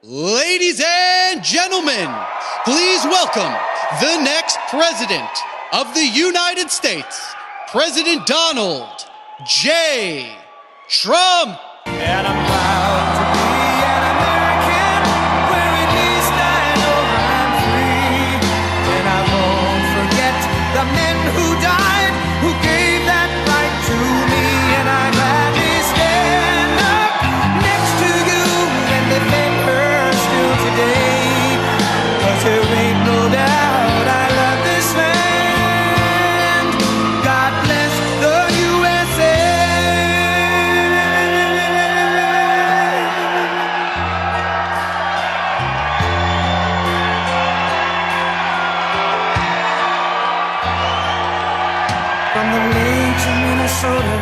Ladies and gentlemen, please welcome the next president of the United States, President Donald J. Trump. And I'm proud to be an American, where at least I know I'm free. And I won't forget the men who died, who gave that right to me. And I gladly stand up next to you and defend her still today. 'Cause there ain't no doubt I love this land. God bless the USA. From the lakes of Minnesota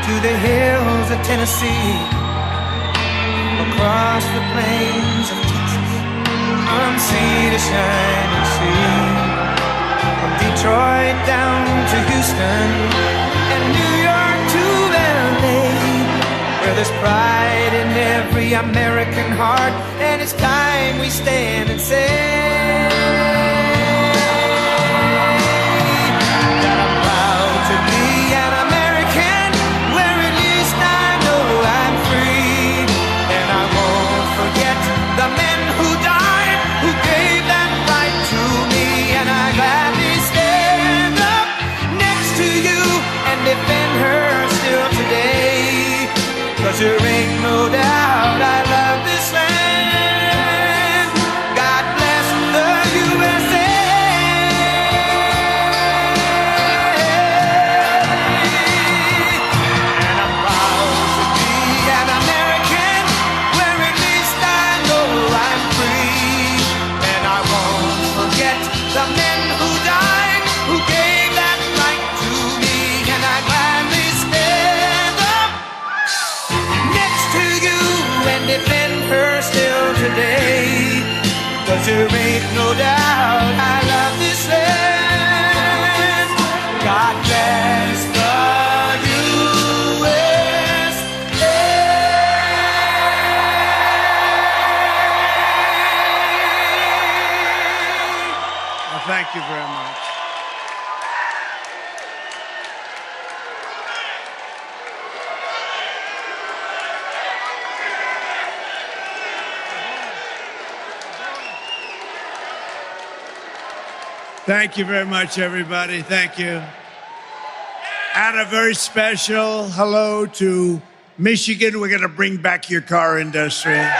to the hills of Tennessee, across the plains of Texas, from sea to shining sea, from Detroit down to Houston and New York to LA, where there's pride in every American heart, and it's time we stand and say that I'm proud to be an American, where at least I know I'm free. And I won't forget the men who died, who gave that right to me. And I gladly stand up next to you and defend her still today. 'Cause there ain't no doubt I love this land. God bless the USA. And I'm proud to be an American, where at least I know I'm free. And I won't forget the men who died, who gave that right to me. And I gladly stand up next to you and defend her still today. 'Cause there ain't no doubt I love this land. God bless the USA. Well, thank you very much. Thank you very much, everybody. Thank you. And a very special hello to Michigan. We're going to bring back your car industry. And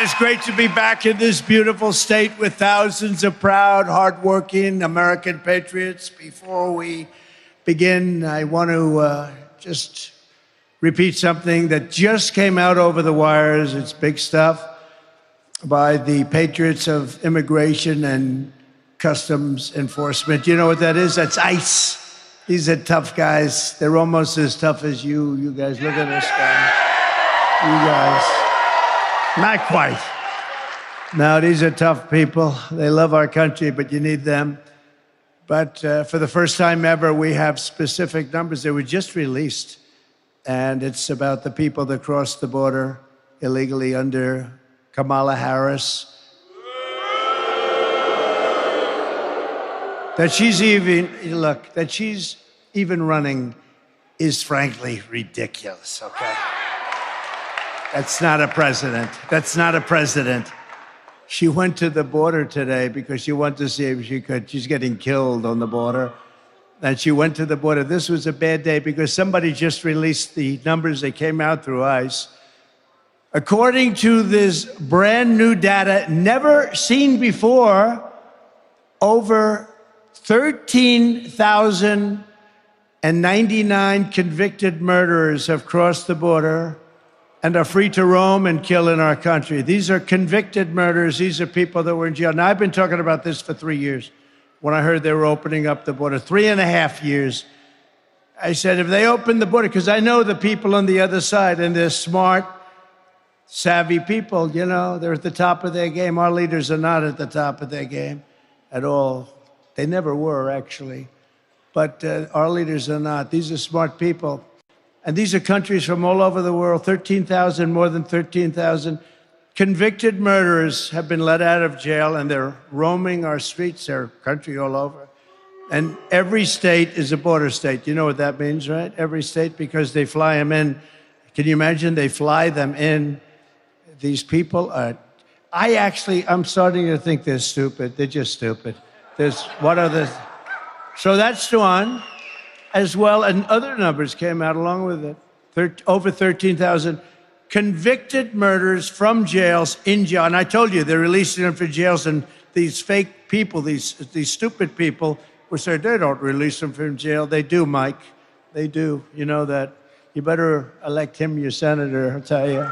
it's great to be back in this beautiful state with thousands of proud, hardworking American patriots. Before we begin, I want to just repeat something that just came out over the wires. It's big stuff, by the patriots of immigration and customs enforcement. You know what that is? That's ICE. These are tough guys. They're almost as tough as you. You guys, look at this guy. You guys. Not quite. No, these are tough people. They love our country, but you need them. But for the first time ever, we have specific numbers. They were just released. And it's about the people that crossed the border illegally under Kamala Harris. That she's even running is frankly ridiculous, okay? That's not a president. That's not a president. She went to the border today because she wanted to see if she could. She's getting killed on the border. And she went to the border. This was a bad day because somebody just released the numbers that came out through ICE. According to this brand new data, never seen before, over 13,099 convicted murderers have crossed the border and are free to roam and kill in our country. These are convicted murderers. These are people that were in jail. Now, I've been talking about this for 3 years. When I heard they were opening up the border, 3.5 years. I said, if they open the border, because I know the people on the other side, and they're smart, savvy people, you know, they're at the top of their game. Our leaders are not at the top of their game at all. They never were, actually. But our leaders are not. These are smart people. And these are countries from all over the world, 13,000, more than 13,000. Convicted murderers have been let out of jail, and they're roaming our streets, their country all over. And every state is a border state. You know what that means, right? Every state, because they fly them in. Can you imagine? They fly them in. These people are, I'm starting to think they're stupid. They're just stupid. So that's one, as well, and other numbers came out along with it. Over 13,000 convicted murderers from jails, in jail. And I told you, they're releasing them from jails, and these fake people, these stupid people, will say they don't release them from jail. They do, Mike. They do. You know that. You better elect him your senator, I'll tell you.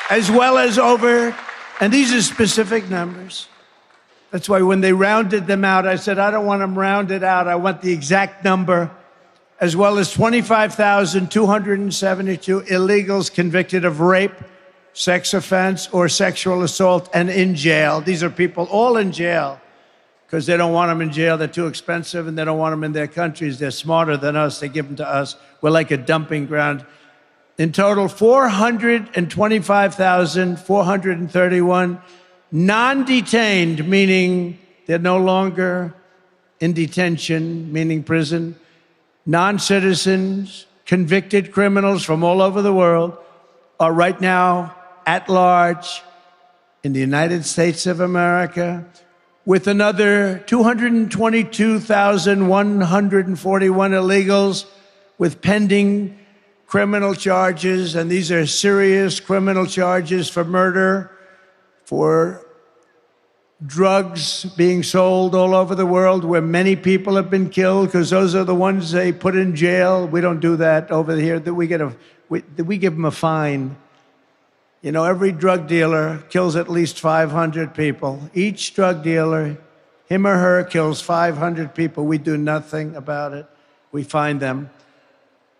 As well as and these are specific numbers. That's why when they rounded them out, I said, I don't want them rounded out. I want the exact number. As well as 25,272 illegals convicted of rape, sex offense, or sexual assault and in jail. These are people all in jail because they don't want them in jail. They're too expensive, and they don't want them in their countries. They're smarter than us. They give them to us. We're like a dumping ground. In total, 425,431 non-detained, meaning they're no longer in detention, meaning prison, non-citizens, convicted criminals from all over the world are right now at large in the United States of America, with another 222,141 illegals with pending criminal charges, and these are serious criminal charges for murder, for drugs being sold all over the world where many people have been killed, because those are the ones they put in jail. We don't do that over here. We give them a fine. You know, every drug dealer kills at least 500 people. Each drug dealer, him or her, kills 500 people. We do nothing about it. We fine them.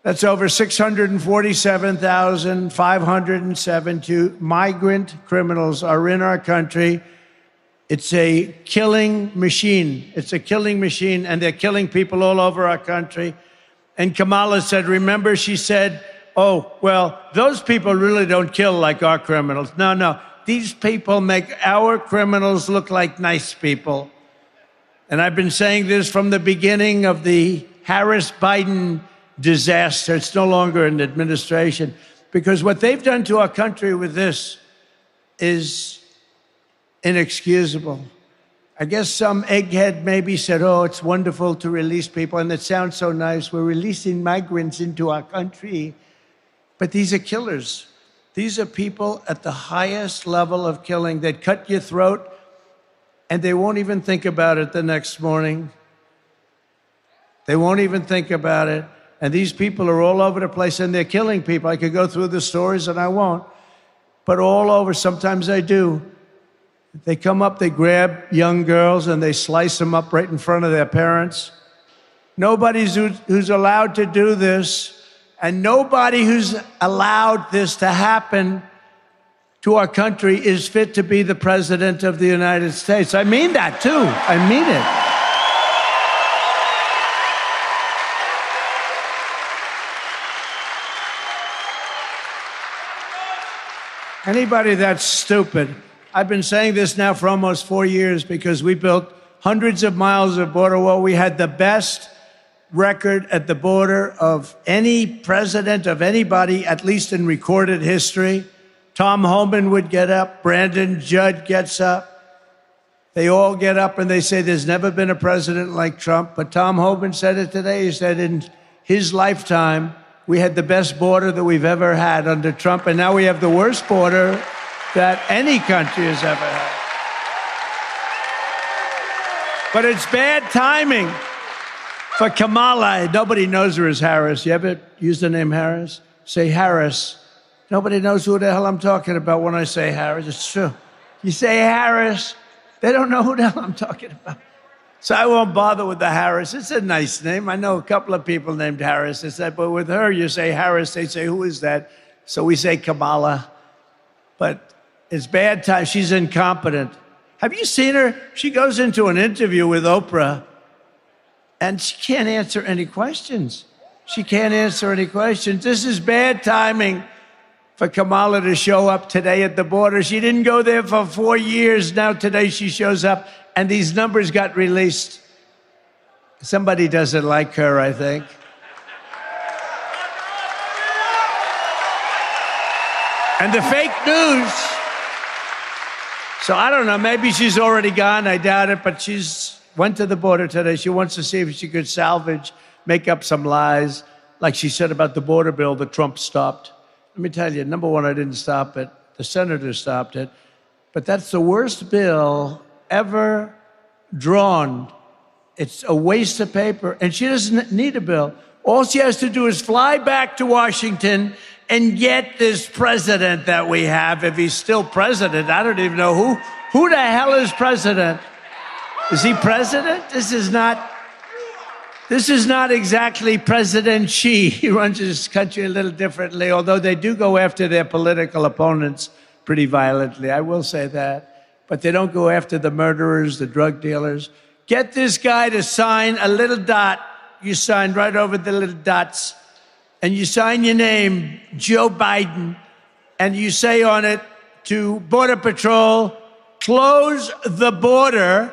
That's over 647,572 migrant criminals are in our country. It's a killing machine. It's a killing machine, and they're killing people all over our country. And Kamala said, remember, she said, oh, well, those people really don't kill like our criminals. No. These people make our criminals look like nice people. And I've been saying this from the beginning of the Harris-Biden disaster. It's no longer an administration, because what they've done to our country with this is inexcusable. I guess some egghead maybe said, oh, it's wonderful to release people, and it sounds so nice. We're releasing migrants into our country. But these are killers. These are people at the highest level of killing. They'd cut your throat, and they won't even think about it the next morning. They won't even think about it. And these people are all over the place, and they're killing people. I could go through the stories, and I won't. But all over, sometimes I do. They come up, they grab young girls, and they slice them up right in front of their parents. Nobody who's allowed to do this, and nobody who's allowed this to happen to our country is fit to be the president of the United States. I mean that, too. I mean it. Anybody that's stupid. I've been saying this now for almost 4 years, because we built hundreds of miles of border wall. We had the best record at the border of any president of anybody, at least in recorded history. Tom Homan would get up. Brandon Judd gets up. They all get up and they say there's never been a president like Trump. But Tom Homan said it today. He said in his lifetime, we had the best border that we've ever had under Trump, and now we have the worst border that any country has ever had. But it's bad timing for Kamala. Nobody knows her as Harris. You ever use the name Harris? Say Harris. Nobody knows who the hell I'm talking about when I say Harris. It's true. You say Harris, they don't know who the hell I'm talking about. So I won't bother with the Harris. It's a nice name. I know a couple of people named Harris. I said, but with her, you say Harris. They say, who is that? So we say Kamala. But it's bad time. She's incompetent. Have you seen her? She goes into an interview with Oprah, and she can't answer any questions. She can't answer any questions. This is bad timing for Kamala to show up today at the border. She didn't go there for 4 years. Now today she shows up, and these numbers got released. Somebody doesn't like her, I think. And the fake news. So I don't know, maybe she's already gone, I doubt it, but she's went to the border today. She wants to see if she could salvage, make up some lies, like she said about the border bill that Trump stopped. Let me tell you, number one, I didn't stop it. The senator stopped it. But that's the worst bill ever drawn. It's a waste of paper, and she doesn't need a bill. All she has to do is fly back to Washington and get this president that we have, if he's still president. I don't even know who the hell is president. Is he president? This is not exactly President Xi. He runs his country a little differently, although they do go after their political opponents pretty violently. I will say that. But they don't go after the murderers, the drug dealers. Get this guy to sign a little dot. You sign right over the little dots. And you sign your name, Joe Biden, and you say on it to Border Patrol, close the border,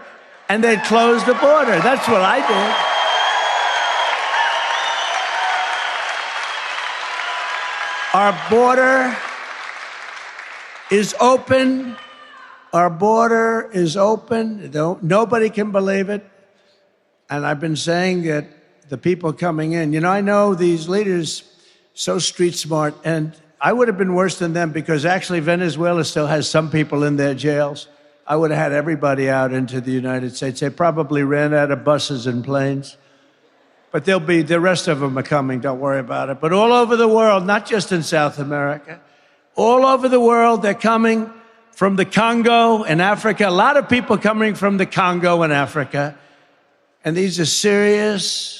and they close the border. That's what I did. Our border is open. Our border is open. Nobody can believe it. And I've been saying that the people coming in, I know these leaders so street smart, and I would have been worse than them because actually Venezuela still has some people in their jails. I would have had everybody out into the United States. They probably ran out of buses and planes. But the rest of them are coming, don't worry about it. But all over the world, not just in South America, all over the world, they're coming from the Congo and Africa. A lot of people coming from the Congo and Africa. And these are serious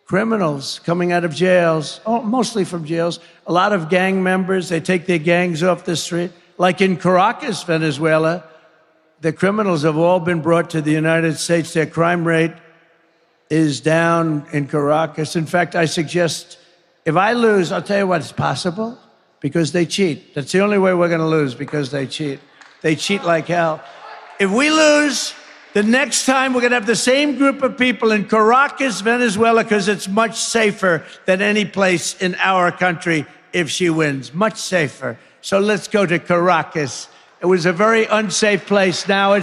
criminals coming out of jails, mostly from jails. A lot of gang members, they take their gangs off the street. Like in Caracas, Venezuela, the criminals have all been brought to the United States. Their crime rate is down in Caracas. In fact, I suggest if I lose, I'll tell you what, it's possible because they cheat. That's the only way we're going to lose, because they cheat. They cheat like hell. If we lose, the next time we're going to have the same group of people in Caracas, Venezuela, because it's much safer than any place in our country if she wins. Much safer. So let's go to Caracas. It was a very unsafe place. Now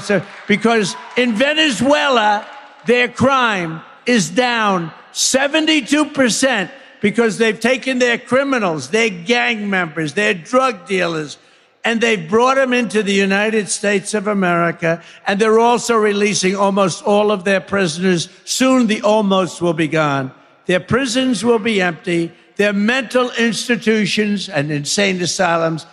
because in Venezuela, their crime is down 72% because they've taken their criminals, their gang members, their drug dealers, and they've brought them into the United States of America, and they're also releasing almost all of their prisoners. Soon the almost will be gone. Their prisons will be empty. Their mental institutions and insane asylums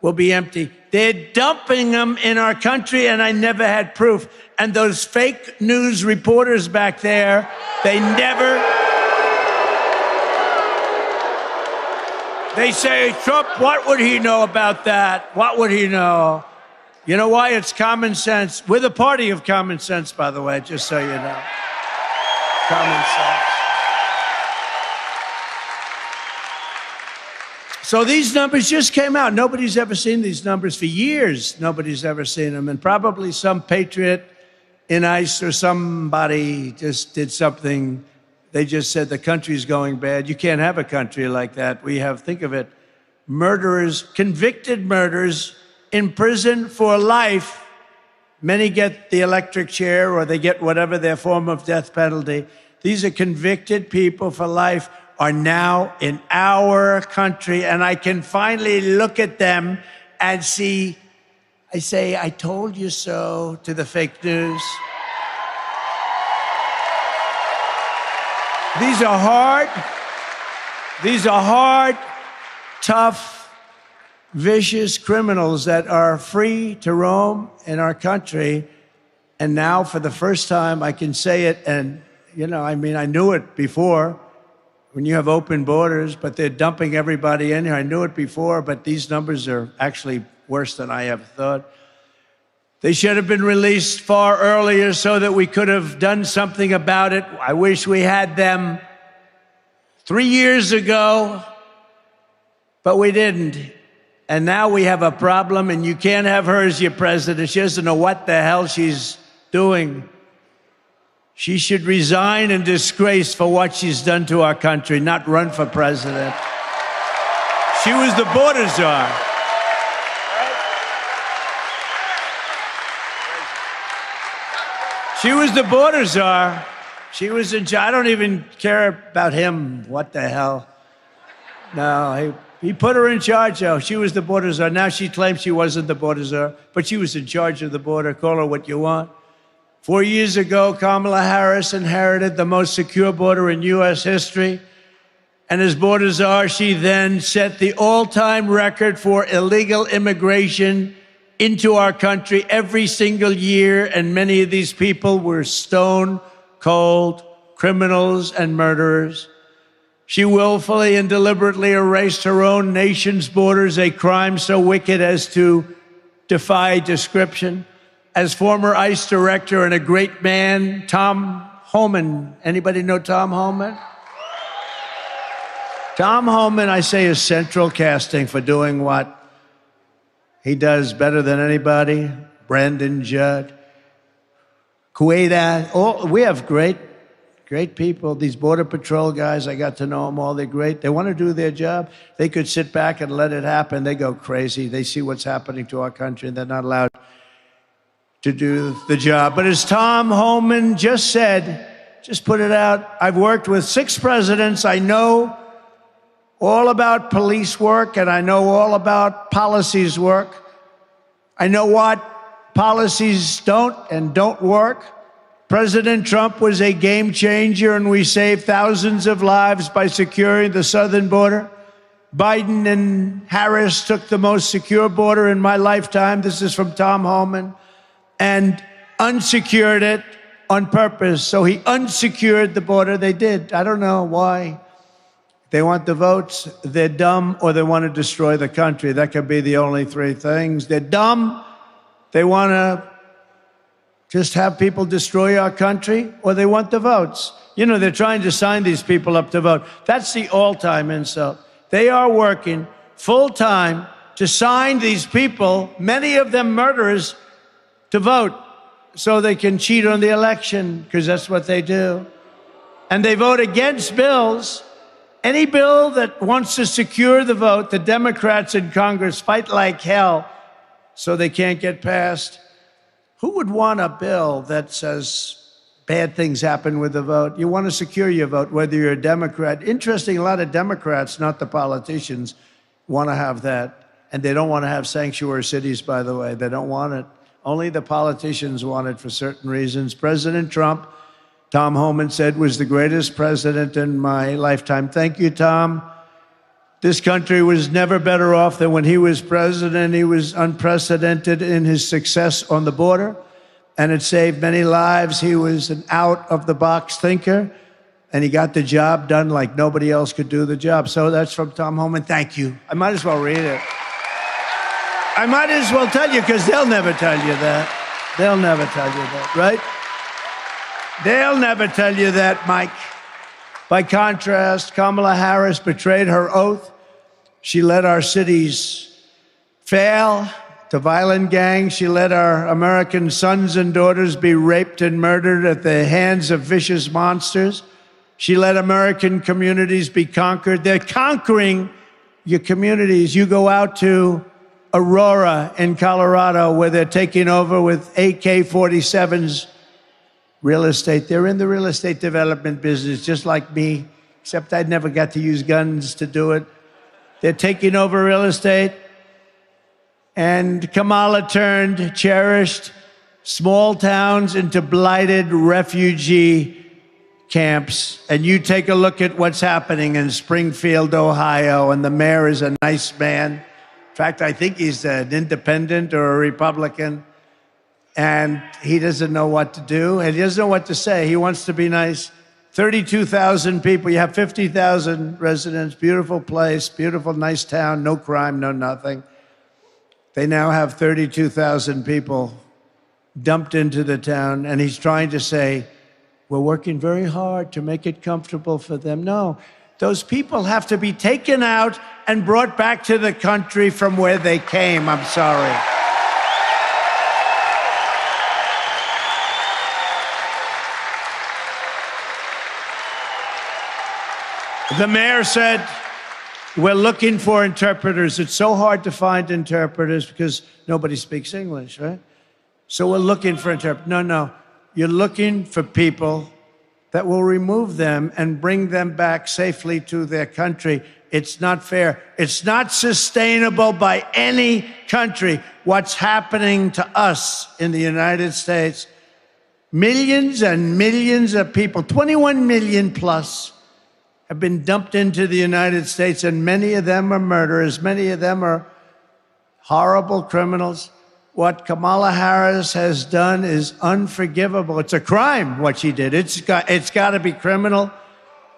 will be empty. They're dumping them in our country, and I never had proof. And those fake news reporters back there, they say, Trump, what would he know about that? What would he know? You know why? It's common sense. We're the party of common sense, by the way, just so you know. Common sense. So these numbers just came out. Nobody's ever seen these numbers for years. Nobody's ever seen them. And probably some patriot in ICE or somebody just did something. They just said the country's going bad. You can't have a country like that. We have, think of it, murderers, convicted murderers in prison for life. Many get the electric chair or they get whatever their form of death penalty. These are convicted people for life are now in our country, and I can finally look at them and see, I say, I told you so to the fake news. These are hard, tough, vicious criminals that are free to roam in our country, And now, for the first time, I can say it. And, I knew it before when you have open borders, but they're dumping everybody in here. I knew it before, but these numbers are actually worse than I ever thought. They should have been released far earlier so that we could have done something about it. I wish we had them 3 years ago, but we didn't. And now we have a problem, and you can't have her as your president. She doesn't know what the hell she's doing. She should resign in disgrace for what she's done to our country, not run for president. She was the border czar. She was the border czar. She was in charge. I don't even care about him. What the hell? No, he put her in charge, though. She was the border czar. Now she claims she wasn't the border czar, but she was in charge of the border. Call her what you want. 4 years ago, Kamala Harris inherited the most secure border in U.S. history. And as border czar, she then set the all-time record for illegal immigration into our country every single year. And many of these people were stone-cold criminals and murderers. She willfully and deliberately erased her own nation's borders, a crime so wicked as to defy description. As former ICE director and a great man, Tom Homan. Anybody know Tom Homan? Tom Homan, I say, is central casting for doing what he does better than anybody. Brandon Judd, Kuwaita. We have great people. These Border Patrol guys, I got to know them all. They're great. They want to do their job. They could sit back and let it happen. They go crazy. They see what's happening to our country, and they're not allowed to do the job. But as Tom Homan just said, just put it out, I've worked with 6 presidents. I know all about police work, and I know all about policies work. I know what policies don't work. President Trump was a game changer, and we saved thousands of lives by securing the southern border. Biden and Harris took the most secure border in my lifetime. This is from Tom Homan. And unsecured it on purpose. So he unsecured the border. They did. I don't know why. They want the votes, they're dumb, or they want to destroy the country. That could be the only 3 things. They're dumb, they want to just have people destroy our country, or they want the votes. They're trying to sign these people up to vote. That's the all-time insult. They are working full-time to sign these people, many of them murderers, to vote so they can cheat on the election, because that's what they do. And they vote against bills. Any bill that wants to secure the vote, the Democrats in Congress fight like hell so they can't get passed. Who would want a bill that says bad things happen with the vote? You want to secure your vote, whether you're a Democrat. Interesting, a lot of Democrats, not the politicians, want to have that. And they don't want to have sanctuary cities, by the way. They don't want it. Only the politicians want it for certain reasons. President Trump, Tom Homan said, was the greatest president in my lifetime. Thank you, Tom. This country was never better off than when he was president. He was unprecedented in his success on the border, and it saved many lives. He was an out-of-the-box thinker, and he got the job done like nobody else could do the job. So that's from Tom Homan. Thank you. I might as well read it. I might as well tell you, because they'll never tell you that. They'll never tell you that, right? They'll never tell you that, Mike. By contrast, Kamala Harris betrayed her oath. She let our cities fail to violent gangs. She let our American sons and daughters be raped and murdered at the hands of vicious monsters. She let American communities be conquered. They're conquering your communities. You go out to Aurora in Colorado, where they're taking over with AK-47s real estate. They're in the real estate development business, just like me, except I never got to use guns to do it. They're taking over real estate. And Kamala turned cherished small towns into blighted refugee camps. And you take a look at what's happening in Springfield, Ohio, and the mayor is a nice man. In fact, I think he's an independent or a Republican. and he doesn't know what to do, and he doesn't know what to say. He wants to be nice. 32,000 people, you have 50,000 residents, beautiful place, beautiful, nice town, no crime, no nothing. They now have 32,000 people dumped into the town, and he's trying to say, we're working very hard to make it comfortable for them. No, those people have to be taken out and brought back to the country from where they came. I'm sorry. The mayor said, we're looking for interpreters. It's so hard to find interpreters because nobody speaks English, right? So we're looking for interpreters. No. You're looking for people that will remove them and bring them back safely to their country. It's not fair. It's not sustainable by any country. What's happening to us in the United States, millions and millions of people, 21 million plus, have been dumped into the United States, and many of them are murderers. Many of them are horrible criminals. What Kamala Harris has done is unforgivable. It's a crime, what she did. It's got to be criminal.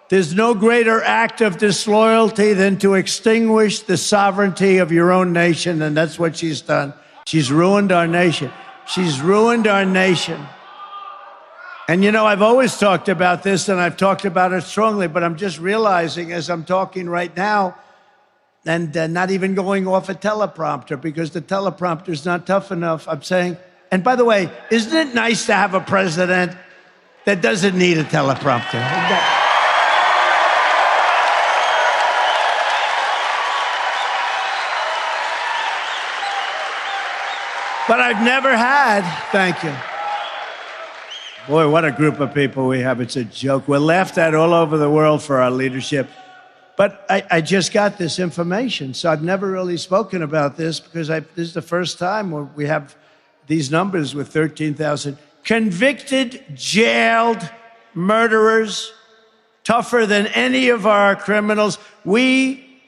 There's no greater act of disloyalty than to extinguish the sovereignty of your own nation, and that's what she's done. She's ruined our nation. She's ruined our nation. And you know, I've always talked about this, and I've talked about it strongly, but I'm just realizing as I'm talking right now, and not even going off a teleprompter, because the teleprompter's not tough enough, I'm saying, and by the way, isn't it nice to have a president that doesn't need a teleprompter? But I've never had, thank you. Boy, what a group of people we have. It's a joke. We're laughed at all over the world for our leadership. But I just got this information, so I've never really spoken about this because this is the first time where we have these numbers with 13,000 convicted, jailed murderers, tougher than any of our criminals. We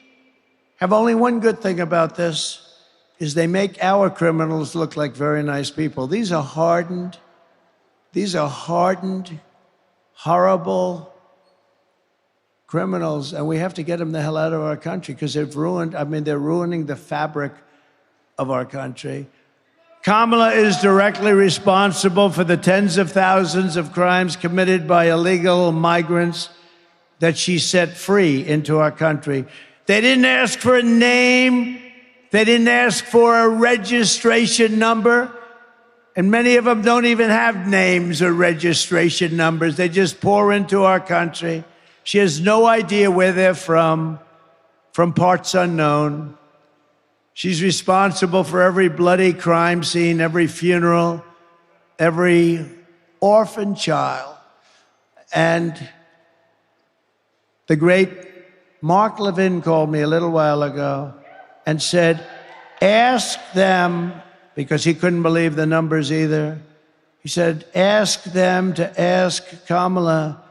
have only one good thing about this, is they make our criminals look like very nice people. These are hardened, horrible criminals, and we have to get them the hell out of our country because they're ruining the fabric of our country. Kamala is directly responsible for the tens of thousands of crimes committed by illegal migrants that she set free into our country. They didn't ask for a name. They didn't ask for a registration number. And many of them don't even have names or registration numbers. They just pour into our country. She has no idea where they're from parts unknown. She's responsible for every bloody crime scene, every funeral, every orphan child. And the great Mark Levin called me a little while ago and said, ask them, because he couldn't believe the numbers either. He said, ask them to ask Kamala,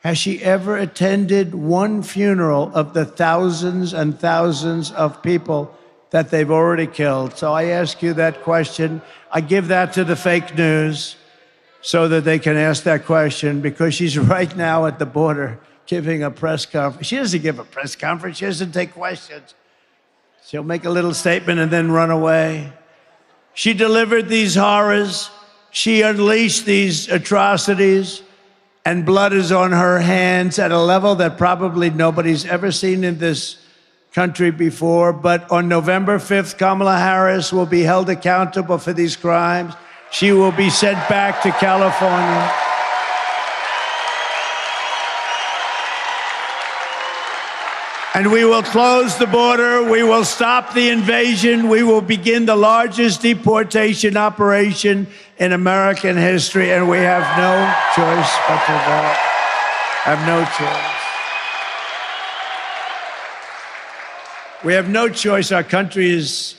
has she ever attended one funeral of the thousands and thousands of people that they've already killed? So I ask you that question. I give that to the fake news so that they can ask that question, because she's right now at the border giving a press conference. She doesn't give a press conference. She doesn't take questions. She'll make a little statement and then run away. She delivered these horrors. She unleashed these atrocities, and blood is on her hands at a level that probably nobody's ever seen in this country before. But on November 5th, Kamala Harris will be held accountable for these crimes. She will be sent back to California. And we will close the border. We will stop the invasion. We will begin the largest deportation operation in American history. And we have no choice but to vote. Have no choice. We have no choice. Our country is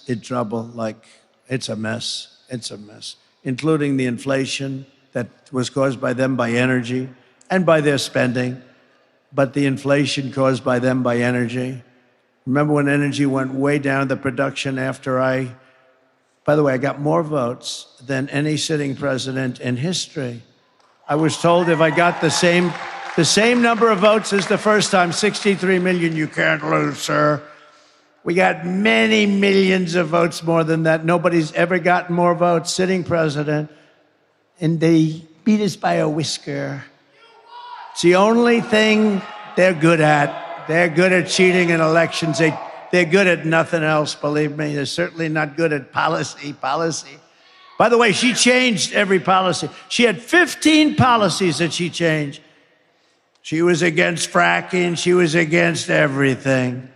in trouble. Like, it's a mess. It's a mess, including the inflation that was caused by them by energy and by their spending. But the inflation caused by them by energy. Remember when energy went way down, the production by By the way, I got more votes than any sitting president in history. I was told if I got the same number of votes as the first time, 63 million, you can't lose, sir. We got many millions of votes more than that. Nobody's ever gotten more votes, sitting president. And they beat us by a whisker. It's the only thing they're good at. They're good at cheating in elections. They're good at nothing else, believe me. They're certainly not good at policy. By the way, she changed every policy. She had 15 policies that she changed. She was against fracking. She was against everything.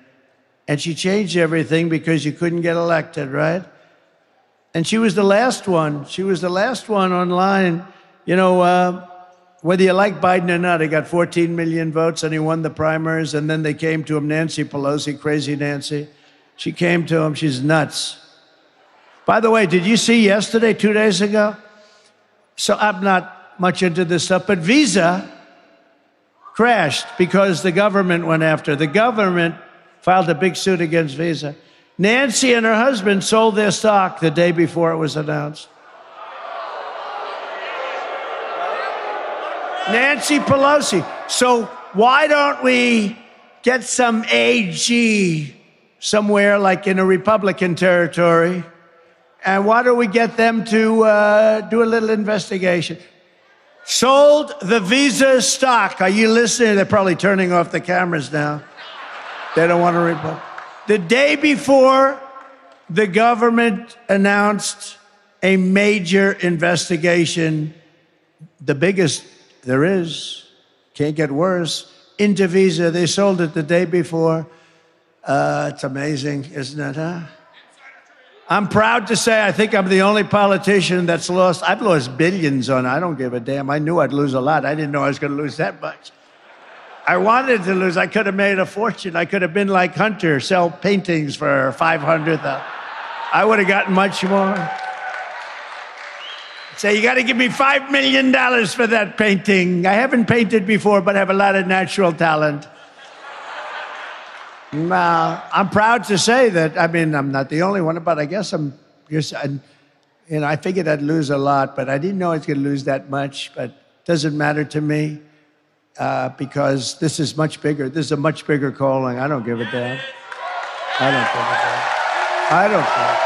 And she changed everything because you couldn't get elected, right? And she was the last one. She was the last one online. You know, whether you like Biden or not, he got 14 million votes and he won the primaries. And then they came to him, Nancy Pelosi, crazy Nancy. She came to him. She's nuts. By the way, did you see yesterday, 2 days ago? So I'm not much into this stuff, but Visa crashed because the government went after. The government filed a big suit against Visa. Nancy and her husband sold their stock the day before it was announced. Nancy Pelosi. So why don't we get some AG somewhere like in a Republican territory? And why don't we get them to do a little investigation? Sold the Visa stock. Are you listening? They're probably turning off the cameras now. They don't want to report. The day before, the government announced a major investigation, the biggest there is, can't get worse, into Visa. They sold it the day before. It's amazing, isn't it, huh? I'm proud to say I think I'm the only politician that's lost. I've lost billions on it. I don't give a damn. I knew I'd lose a lot. I didn't know I was going to lose that much. I wanted to lose. I could have made a fortune. I could have been like Hunter, sell paintings for 500. I would have gotten much more. Say, you got to give me $5 million for that painting. I haven't painted before, but I have a lot of natural talent. I'm proud to say that, I mean, I'm not the only one, but I guess I figured I'd lose a lot, but I didn't know I was going to lose that much, but it doesn't matter to me because this is much bigger. This is a much bigger calling. I don't give a damn. I don't give a damn. I don't care.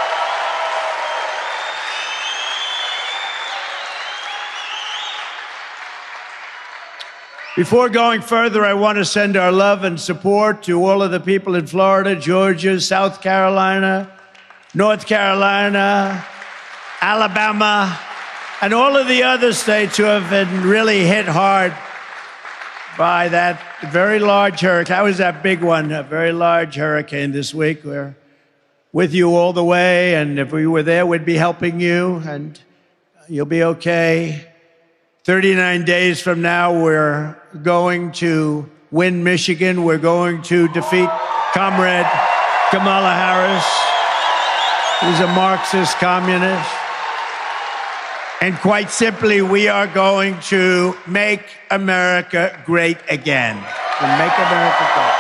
Before going further, I want to send our love and support to all of the people in Florida, Georgia, South Carolina, North Carolina, Alabama, and all of the other states who have been really hit hard by that very large hurricane. That was that big one, a very large hurricane this week. We're with you all the way, and if we were there, we'd be helping you, and you'll be okay. 39 days from now, we're going to win Michigan. We're going to defeat Comrade Kamala Harris, who's a Marxist communist. And quite simply, we are going to make America great again. And make America great.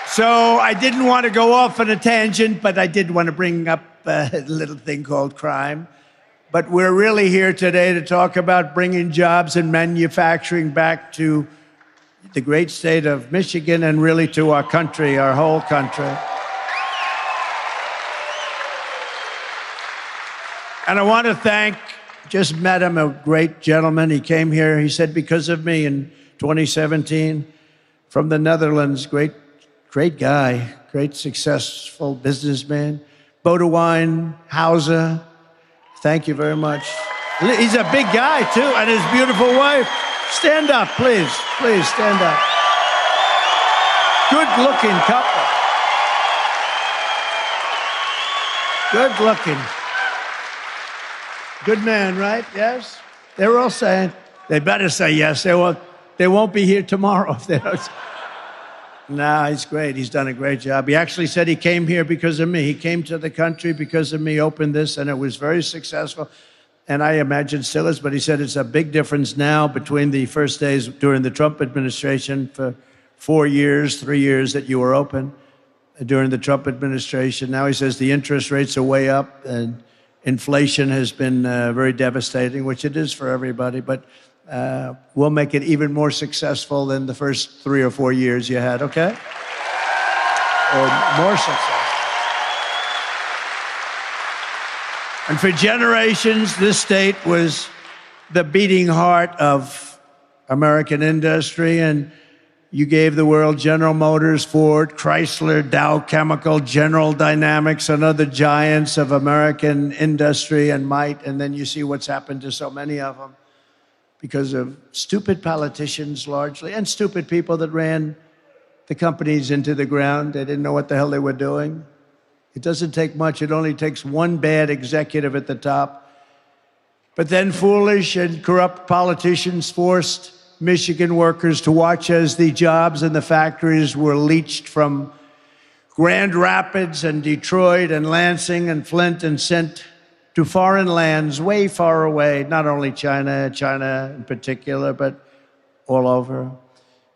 So I didn't want to go off on a tangent, but I did want to bring up a little thing called crime. But we're really here today to talk about bringing jobs and manufacturing back to the great state of Michigan and really to our country, our whole country. And I want to thank, just met him, a great gentleman. He came here, he said, because of me in 2017 from the Netherlands, great guy, great successful businessman. Bodewine Hauser, thank you very much. He's a big guy too, and his beautiful wife. Stand up, please. Please stand up. Good looking couple. Good looking. Good man, right? Yes? They're all saying, they better say yes. They won't be here tomorrow if they don't. No, he's great. He's done a great job. He actually said he came here because of me. He came to the country because of me, opened this, and it was very successful. And I imagine still is, but he said it's a big difference now between the first days during the Trump administration for 4 years, 3 years that you were open during the Trump administration. Now he says the interest rates are way up and inflation has been very devastating, which it is for everybody, but we'll make it even more successful than the first 3 or 4 years you had, okay? Or more successful. And for generations, this state was the beating heart of American industry, and you gave the world General Motors, Ford, Chrysler, Dow Chemical, General Dynamics, and other giants of American industry and might, and then you see what's happened to so many of them because of stupid politicians largely, and stupid people that ran the companies into the ground. They didn't know what the hell they were doing. It doesn't take much. It only takes one bad executive at the top. But then foolish and corrupt politicians forced Michigan workers to watch as the jobs in the factories were leached from Grand Rapids and Detroit and Lansing and Flint and sent to foreign lands way far away, not only China in particular, but all over.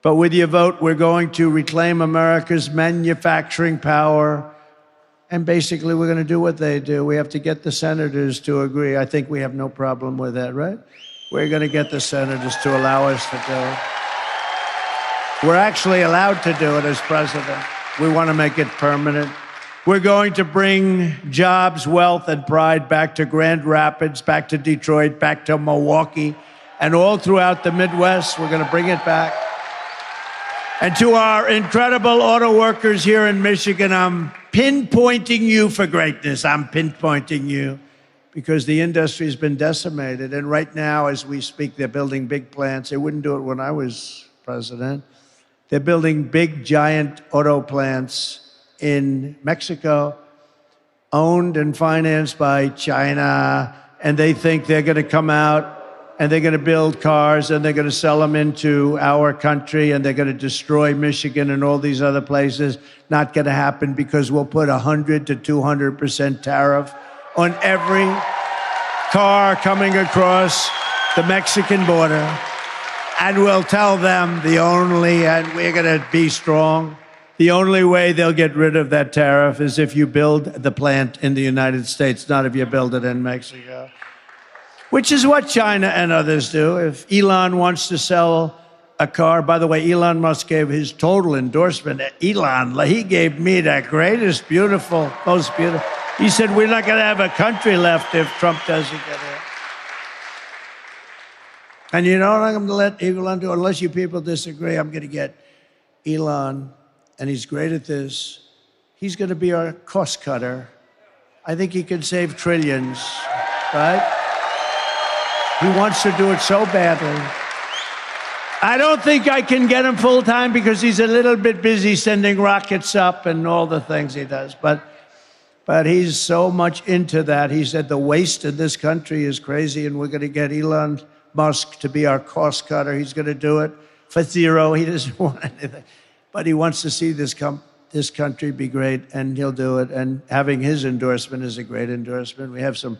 But with your vote, we're going to reclaim America's manufacturing power. And basically, we're going to do what they do. We have to get the senators to agree. I think we have no problem with that, right? We're going to get the senators to allow us to do it. We're actually allowed to do it as president. We want to make it permanent. We're going to bring jobs, wealth, and pride back to Grand Rapids, back to Detroit, back to Milwaukee, and all throughout the Midwest. We're going to bring it back. And to our incredible auto workers here in Michigan, I'm pinpointing you for greatness. I'm pinpointing you because the industry has been decimated. And right now, as we speak, they're building big plants. They wouldn't do it when I was president. They're building big, giant auto plants in Mexico, owned and financed by China. And they think they're going to come out and they're going to build cars and they're going to sell them into our country and they're going to destroy Michigan and all these other places. Not going to happen because we'll put 100 to 200% tariff on every car coming across the Mexican border. And we'll tell them and we're going to be strong, the only way they'll get rid of that tariff is if you build the plant in the United States, not if you build it in Mexico. Which is what China and others do. If Elon wants to sell a car, by the way, Elon Musk gave his total endorsement. Elon, he gave me the greatest, beautiful, most beautiful. He said, we're not going to have a country left if Trump doesn't get in. And you know what I'm going to let Elon do? Unless you people disagree, I'm going to get Elon, and he's great at this. He's going to be our cost cutter. I think he can save trillions, right? He wants to do it so badly. I don't think I can get him full time because he's a little bit busy sending rockets up and all the things he does. But he's so much into that. He said the waste in this country is crazy, and we're going to get Elon Musk to be our cost cutter. He's going to do it for zero. He doesn't want anything. But he wants to see this country be great, and he'll do it. And having his endorsement is a great endorsement. We have some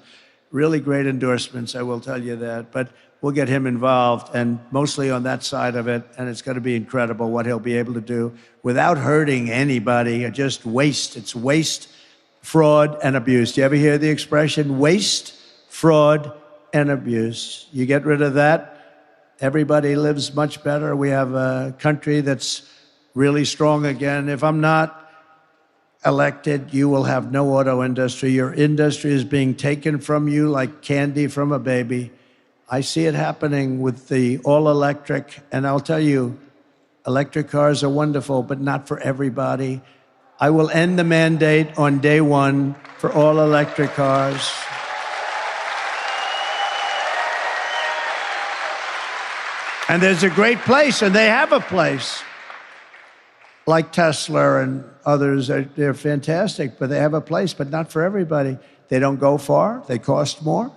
really great endorsements, I will tell you that. But we'll get him involved, and mostly on that side of it, and it's going to be incredible what he'll be able to do without hurting anybody, or just waste. It's waste, fraud, and abuse. Do you ever hear the expression waste, fraud, and abuse? You get rid of that, everybody lives much better. We have a country that's really strong again. If I'm not elected, you will have no auto industry. Your industry is being taken from you like candy from a baby. I see it happening with the all-electric, and I'll tell you, electric cars are wonderful, but not for everybody. I will end the mandate on day one for all-electric cars. And there's a great place, and they have a place. Like Tesla and others, they're fantastic, but they have a place, but not for everybody. They don't go far, they cost more,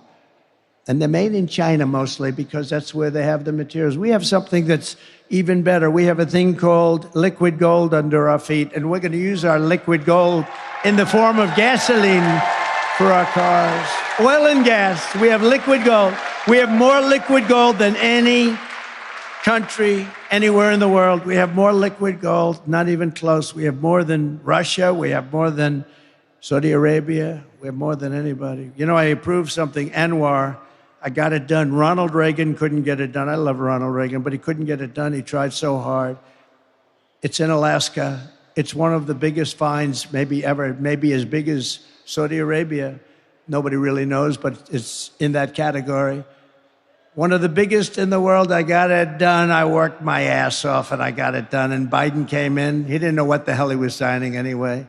and they're made in China mostly because that's where they have the materials. We have something that's even better. We have a thing called liquid gold under our feet, and we're going to use our liquid gold in the form of gasoline for our cars. Oil and gas, we have liquid gold. We have more liquid gold than any country anywhere in the world. We have more liquid gold, not even close. We have more than Russia. We have more than Saudi Arabia. We have more than anybody. You know, I approved something, Anwar. I got it done. Ronald Reagan couldn't get it done. I love Ronald Reagan, but he couldn't get it done. He tried so hard. It's in Alaska. It's one of the biggest finds maybe ever, maybe as big as Saudi Arabia. Nobody really knows, but it's in that category. One of the biggest in the world. I got it done. I worked my ass off and I got it done. And Biden came in. He didn't know what the hell he was signing anyway.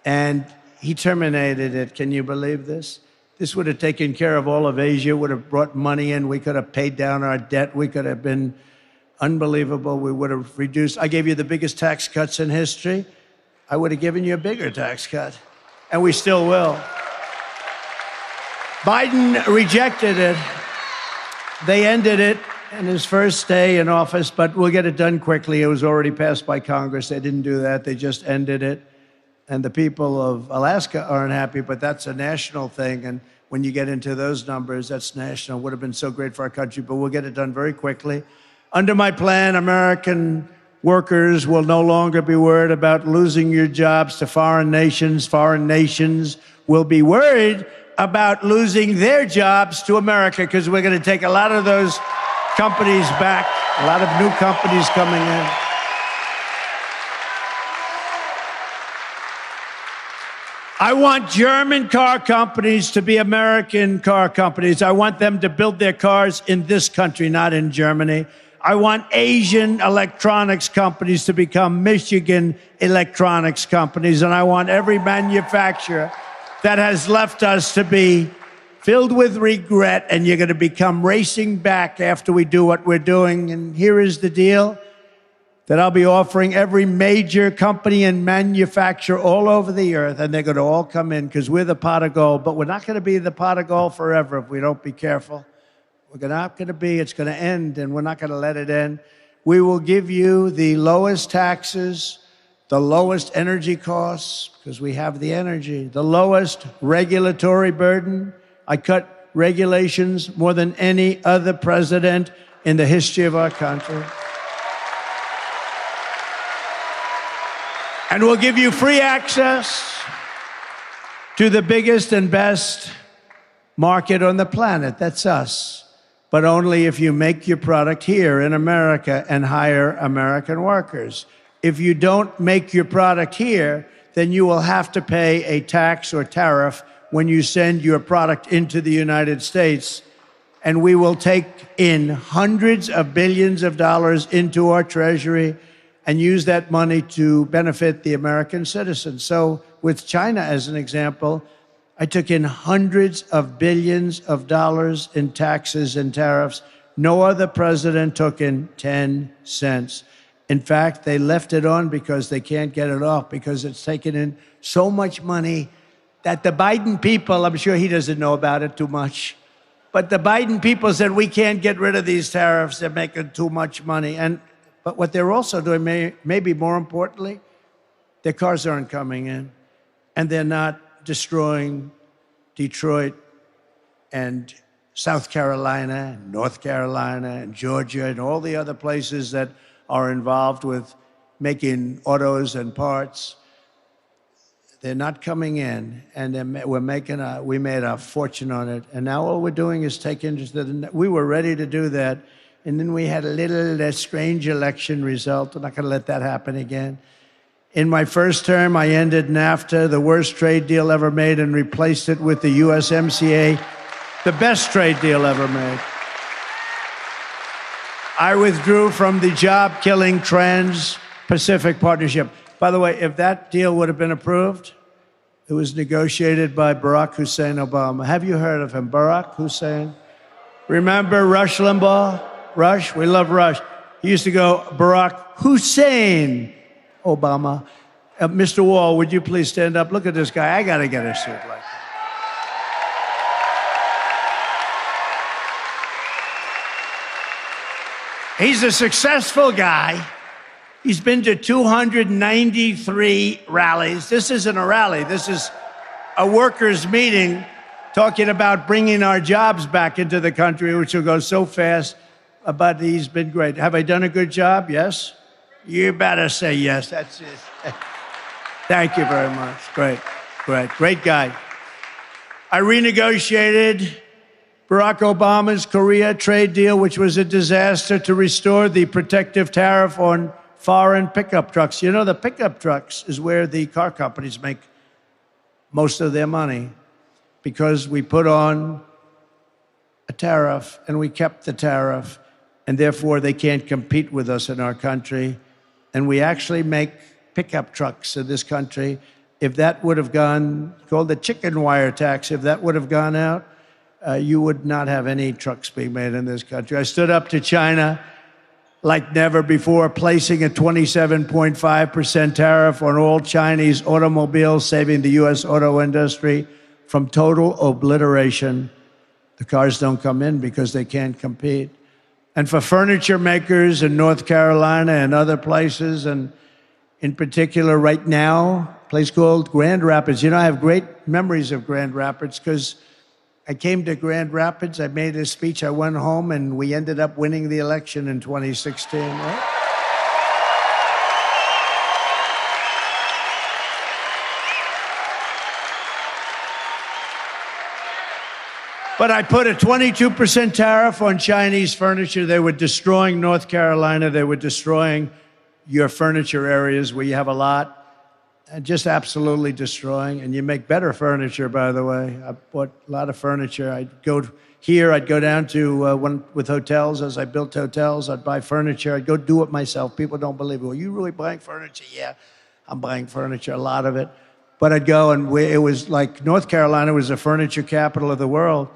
And he terminated it. Can you believe this? This would have taken care of all of Asia, would have brought money in. We could have paid down our debt. We could have been unbelievable. We would have reduced. I gave you the biggest tax cuts in history. I would have given you a bigger tax cut. And we still will. Biden rejected it. They ended it in his first day in office, but we'll get it done quickly. It was already passed by Congress. They didn't do that. They just ended it. And the people of Alaska aren't happy, but that's a national thing. And when you get into those numbers, that's national. Would have been so great for our country, but we'll get it done very quickly. Under my plan, American workers will no longer be worried about losing your jobs to foreign nations. Foreign nations will be worried about losing their jobs to America, because we're going to take a lot of those companies back, a lot of new companies coming in. I want German car companies to be American car companies. I want them to build their cars in this country, not in Germany. I want Asian electronics companies to become Michigan electronics companies. And I want every manufacturer that has left us to be filled with regret, and you're going to become racing back after we do what we're doing. And here is the deal that I'll be offering every major company and manufacturer all over the earth, and they're going to all come in because we're the pot of gold. But we're not going to be the pot of gold forever if we don't be careful. We're not going to be. It's going to end, and we're not going to let it end. We will give you the lowest taxes, the lowest energy costs, because we have the energy, the lowest regulatory burden. I cut regulations more than any other president in the history of our country. And we'll give you free access to the biggest and best market on the planet. That's us. But only if you make your product here in America and hire American workers. If you don't make your product here, then you will have to pay a tax or tariff when you send your product into the United States. And we will take in hundreds of billions of dollars into our treasury and use that money to benefit the American citizens. So with China as an example, I took in hundreds of billions of dollars in taxes and tariffs. No other president took in 10 cents. In fact, they left it on because they can't get it off, because it's taken in so much money that the Biden people, I'm sure he doesn't know about it too much, but the Biden people said, we can't get rid of these tariffs. They're making too much money. But what they're also doing, maybe more importantly, their cars aren't coming in, and they're not destroying Detroit and South Carolina, and North Carolina, and Georgia, and all the other places that are involved with making autos and parts. They're not coming in, and we made a fortune on it. And now all we're doing is take interest. We were ready to do that, and then we had a little strange election result. I'm not going to let that happen again. In my first term, I ended NAFTA, the worst trade deal ever made, and replaced it with the USMCA, the best trade deal ever made. I withdrew from the job-killing Trans-Pacific Partnership. By the way, if that deal would have been approved, it was negotiated by Barack Hussein Obama. Have you heard of him, Barack Hussein? Remember Rush Limbaugh? Rush? We love Rush. He used to go, Barack Hussein Obama. Mr. Wall, would you please stand up? Look at this guy. I got to get a suit like that. He's a successful guy. He's been to 293 rallies. This isn't a rally. This is a workers' meeting talking about bringing our jobs back into the country, which will go so fast But he's been great. Have I done a good job? Yes? You better say yes. That's it. Thank you very much. Great guy. I renegotiated Barack Obama's Korea trade deal, which was a disaster, to restore the protective tariff on foreign pickup trucks. You know, the pickup trucks is where the car companies make most of their money, because we put on a tariff and we kept the tariff, and therefore they can't compete with us in our country. And we actually make pickup trucks in this country. If that would have gone, called the chicken wire tax, if that would have gone out, you would not have any trucks being made in this country. I stood up to China like never before, placing a 27.5% tariff on all Chinese automobiles, saving the U.S. auto industry from total obliteration. The cars don't come in because they can't compete. And for furniture makers in North Carolina and other places, and in particular right now, a place called Grand Rapids. You know, I have great memories of Grand Rapids because I came to Grand Rapids, I made a speech, I went home, and we ended up winning the election in 2016. Right? But I put a 22% tariff on Chinese furniture. They were destroying North Carolina. They were destroying your furniture areas where you have a lot. And just absolutely destroying. And you make better furniture, by the way. I bought a lot of furniture. I'd go down to with hotels. As I built hotels, I'd buy furniture. I'd go do it myself. People don't believe it. Well, you really buying furniture? Yeah, I'm buying furniture, a lot of it. But I'd go, and it was like North Carolina was the furniture capital of the world.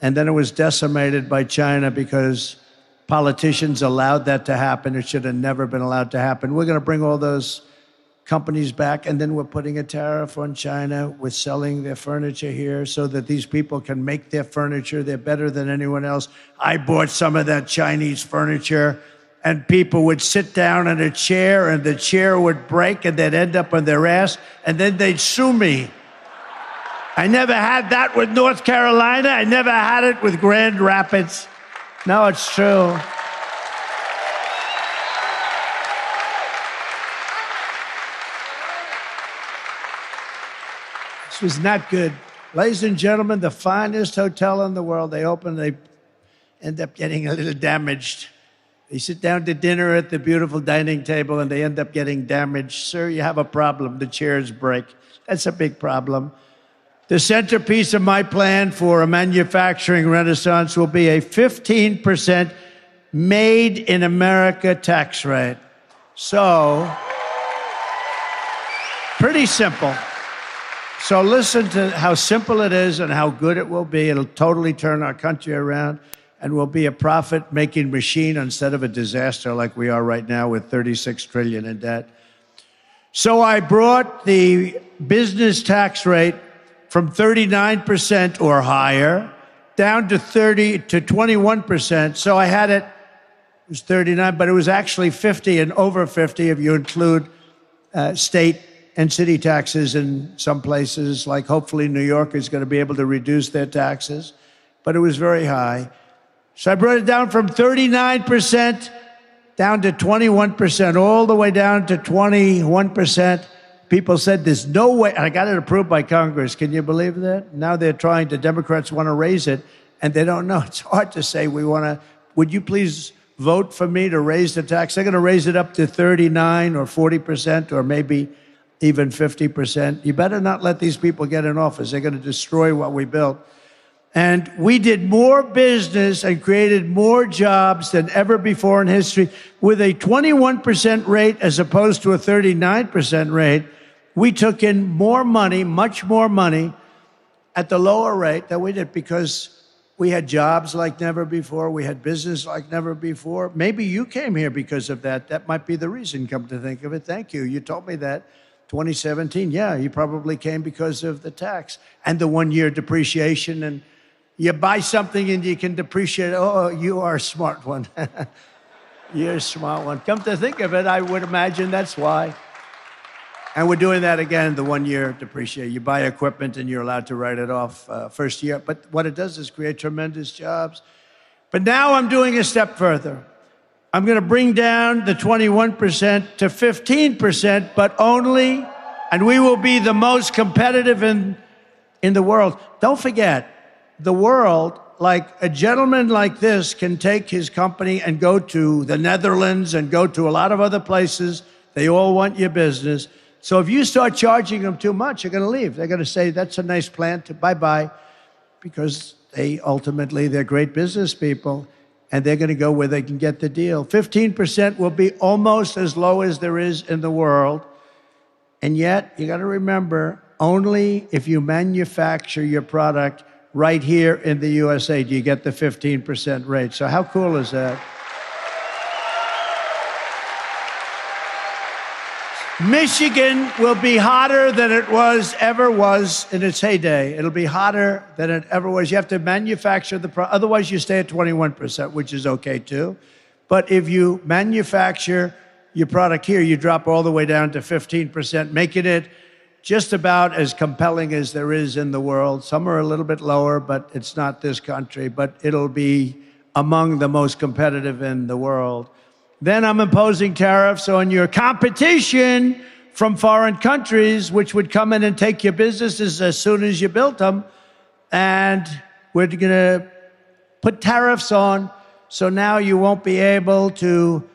And then it was decimated by China because politicians allowed that to happen. It should have never been allowed to happen. We're going to bring all those companies back, and then we're putting a tariff on China. We're selling their furniture here so that these people can make their furniture. They're better than anyone else. I bought some of that Chinese furniture, and people would sit down in a chair, and the chair would break, and they'd end up on their ass, and then they'd sue me. I never had that with North Carolina. I never had it with Grand Rapids. No, it's true. This was not good. Ladies and gentlemen, the finest hotel in the world. They open, they end up getting a little damaged. They sit down to dinner at the beautiful dining table, and they end up getting damaged. Sir, you have a problem. The chairs break. That's a big problem. The centerpiece of my plan for a manufacturing renaissance will be a 15% made in America tax rate. So, pretty simple. So listen to how simple it is and how good it will be. It'll totally turn our country around, and we'll be a profit-making machine instead of a disaster like we are right now with $36 trillion in debt. So I brought the business tax rate from 39% or higher down to 21%. So I had it was 39, but it was actually 50 and over 50 if you include state and city taxes in some places, like hopefully New York is going to be able to reduce their taxes, but it was very high. So I brought it down from 39% down to 21%, all the way down to 21%. People said, there's no way, and I got it approved by Congress. Can you believe that? Now they're trying, the Democrats want to raise it, and they don't know. It's hard to say, would you please vote for me to raise the tax? They're going to raise it up to 39 or 40% or maybe even 50%. You better not let these people get in office. They're going to destroy what we built. And we did more business and created more jobs than ever before in history with a 21% rate as opposed to a 39% rate. We took in more money, much more money, at the lower rate that we did because we had jobs like never before. We had business like never before. Maybe you came here because of that. That might be the reason, come to think of it. Thank you. You told me that. 2017, yeah, you probably came because of the tax and the one-year depreciation. And you buy something and you can depreciate. Oh, you are a smart one. You're a smart one. Come to think of it, I would imagine that's why. And we're doing that again, the one-year depreciation. You buy equipment and you're allowed to write it off first year. But what it does is create tremendous jobs. But now I'm doing a step further. I'm going to bring down the 21% to 15%, but only, and we will be the most competitive in the world. Don't forget, the world, like a gentleman like this can take his company and go to the Netherlands and go to a lot of other places. They all want your business. So if you start charging them too much, they're going to leave. They're going to say, that's a nice plant, bye-bye, because they're great business people, and they're going to go where they can get the deal. 15% will be almost as low as there is in the world. And yet, you got to remember, only if you manufacture your product right here in the USA do you get the 15% rate. So how cool is that? Michigan will be hotter than it ever was in its heyday. It'll be hotter than it ever was. You have to manufacture the product. Otherwise, you stay at 21%, which is okay too. But if you manufacture your product here, you drop all the way down to 15%, making it just about as compelling as there is in the world. Some are a little bit lower, but it's not this country. But it'll be among the most competitive in the world. Then I'm imposing tariffs on your competition from foreign countries, which would come in and take your businesses as soon as you built them. And we're going to put tariffs on, so now you won't be able to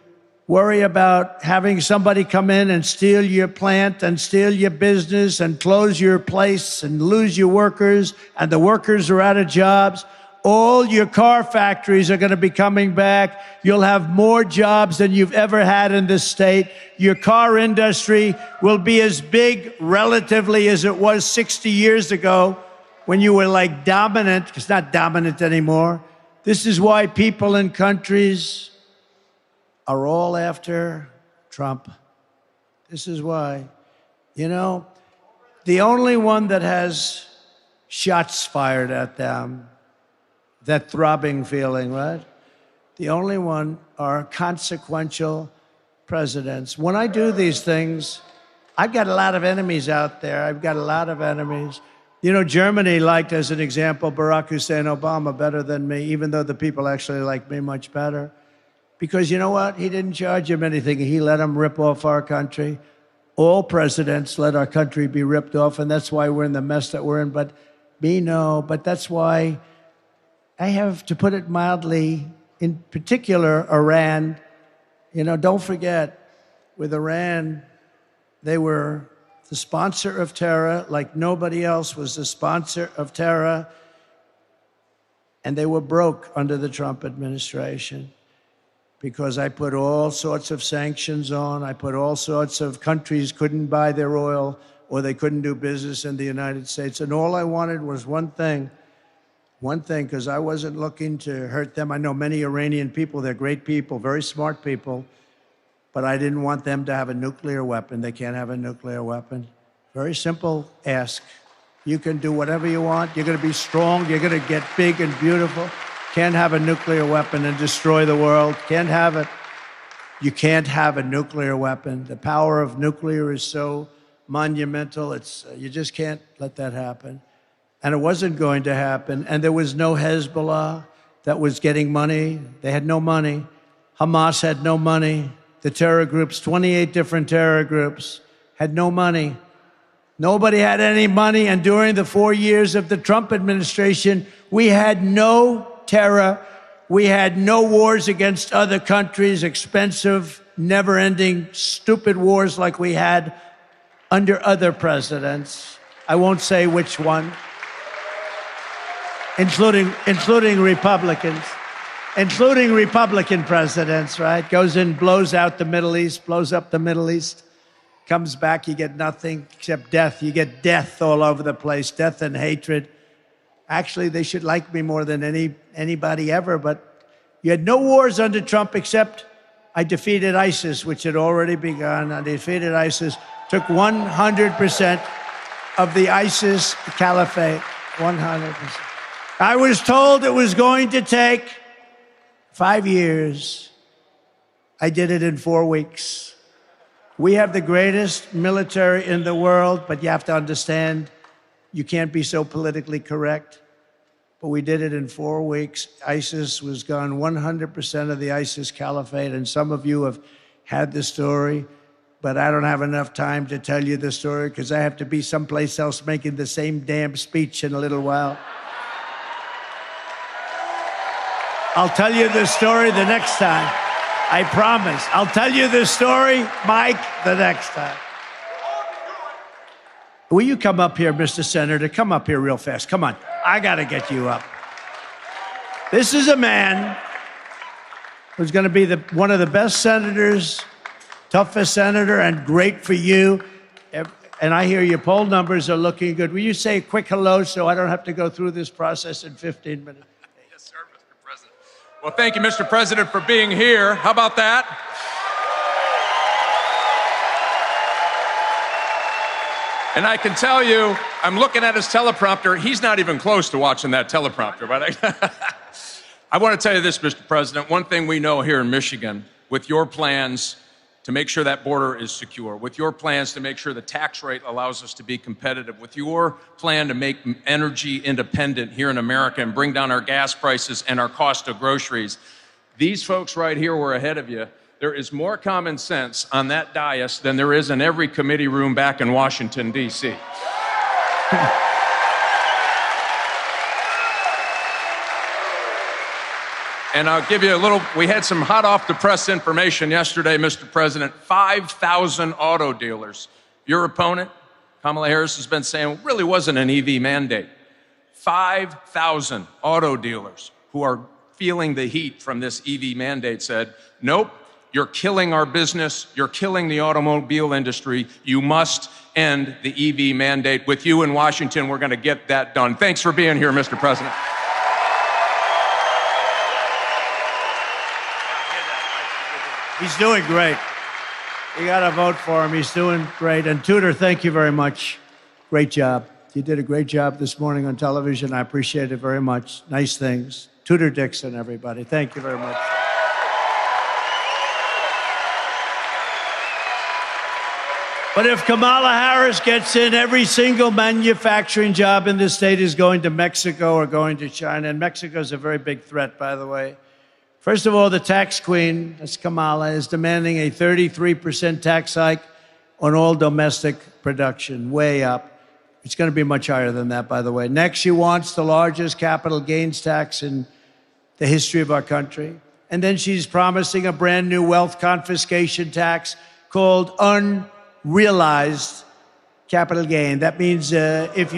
worry about having somebody come in and steal your plant and steal your business and close your place and lose your workers, and the workers are out of jobs. All your car factories are going to be coming back. You'll have more jobs than you've ever had in this state. Your car industry will be as big relatively as it was 60 years ago when you were like dominant. It's not dominant anymore. This is why people in countries are all after Trump. This is why. You know, the only one that has shots fired at them, that throbbing feeling, right? The only one are consequential presidents. When I do these things, I've got a lot of enemies out there. I've got a lot of enemies. You know, Germany liked, as an example, Barack Hussein Obama better than me, even though the people actually like me much better. Because you know what? He didn't charge him anything. He let him rip off our country. All presidents let our country be ripped off, and that's why we're in the mess that we're in. But me, no. But that's why I have, to put it mildly, in particular, Iran. You know, don't forget, with Iran, they were the sponsor of terror like nobody else was the sponsor of terror, and they were broke under the Trump administration because I put all sorts of sanctions on. I put all sorts of countries couldn't buy their oil or they couldn't do business in the United States. And all I wanted was one thing, because I wasn't looking to hurt them. I know many Iranian people, they're great people, very smart people, but I didn't want them to have a nuclear weapon. They can't have a nuclear weapon. Very simple ask. You can do whatever you want. You're going to be strong. You're going to get big and beautiful. Can't have a nuclear weapon and destroy the world. Can't have it. You can't have a nuclear weapon. The power of nuclear is so monumental. You just can't let that happen. And it wasn't going to happen. And there was no Hezbollah that was getting money. They had no money. Hamas had no money. The terror groups, 28 different terror groups, had no money. Nobody had any money. And during the 4 years of the Trump administration, we had no terror. We had no wars against other countries, expensive, never-ending, stupid wars like we had under other presidents. I won't say which one. Including Republicans, including Republican presidents, right? Goes in, blows out the Middle East, blows up the Middle East, comes back, you get nothing except death. You get death all over the place, death and hatred. Actually, they should like me more than anybody ever, but you had no wars under Trump except I defeated ISIS, which had already begun. I defeated ISIS, took 100% of the ISIS caliphate, 100%. I was told it was going to take 5 years. I did it in 4 weeks. We have the greatest military in the world, but you have to understand, you can't be so politically correct. but we did it in 4 weeks. ISIS was gone, 100% of the ISIS caliphate, and some of you have had the story, but I don't have enough time to tell you the story because I have to be someplace else making the same damn speech in a little while. I'll tell you the story the next time. I promise. I'll tell you the story, Mike, the next time. Will you come up here, Mr. Senator? Come up here real fast. Come on. I got to get you up. This is a man who's going to be one of the best senators, toughest senator, and great for you. And I hear your poll numbers are looking good. Will you say a quick hello so I don't have to go through this process in 15 minutes? Yes, sir, Mr. President. Well, thank you, Mr. President, for being here. How about that? And I can tell you, I'm looking at his teleprompter. He's not even close to watching that teleprompter. But I want to tell you this, Mr. President. One thing we know here in Michigan, with your plans to make sure that border is secure, with your plans to make sure the tax rate allows us to be competitive, with your plan to make energy independent here in America and bring down our gas prices and our cost of groceries, these folks right here were ahead of you. There is more common sense on that dais than there is in every committee room back in Washington, D.C. And I'll give you a little, we had some hot off the press information yesterday, Mr. President. 5,000 auto dealers. Your opponent, Kamala Harris, has been saying really wasn't an EV mandate. 5,000 auto dealers who are feeling the heat from this EV mandate said, nope, you're killing our business. You're killing the automobile industry. You must end the EV mandate. With you in Washington, we're going to get that done. Thanks for being here, Mr. President. He's doing great. You got to vote for him. He's doing great. And Tudor, thank you very much. Great job. You did a great job this morning on television. I appreciate it very much. Nice things. Tudor Dixon, everybody. Thank you very much. But if Kamala Harris gets in, every single manufacturing job in the state is going to Mexico or going to China. And Mexico is a very big threat, by the way. First of all, the tax queen, that's Kamala, is demanding a 33% tax hike on all domestic production, way up. It's going to be much higher than that, by the way. Next, she wants the largest capital gains tax in the history of our country. And then she's promising a brand new wealth confiscation tax called unrealized capital gain. That means that if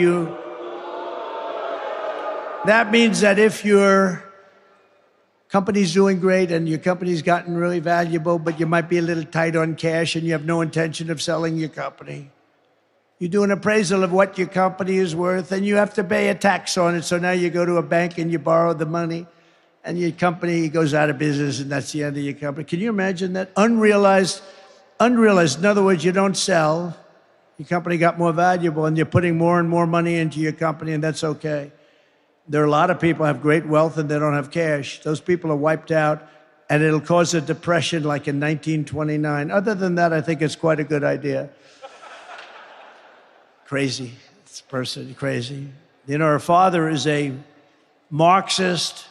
your company's doing great and your company's gotten really valuable, but you might be a little tight on cash and you have no intention of selling your company, you do an appraisal of what your company is worth and you have to pay a tax on it. So now you go to a bank and you borrow the money and your company goes out of business and that's the end of your company. Can you imagine that? Unrealized. In other words, you don't sell, your company got more valuable and you're putting more and more money into your company, and that's okay. There are a lot of people who have great wealth and they don't have cash. Those people are wiped out and it'll cause a depression like in 1929. Other than that, I think it's quite a good idea. Crazy, this person, crazy. You know, her father is a Marxist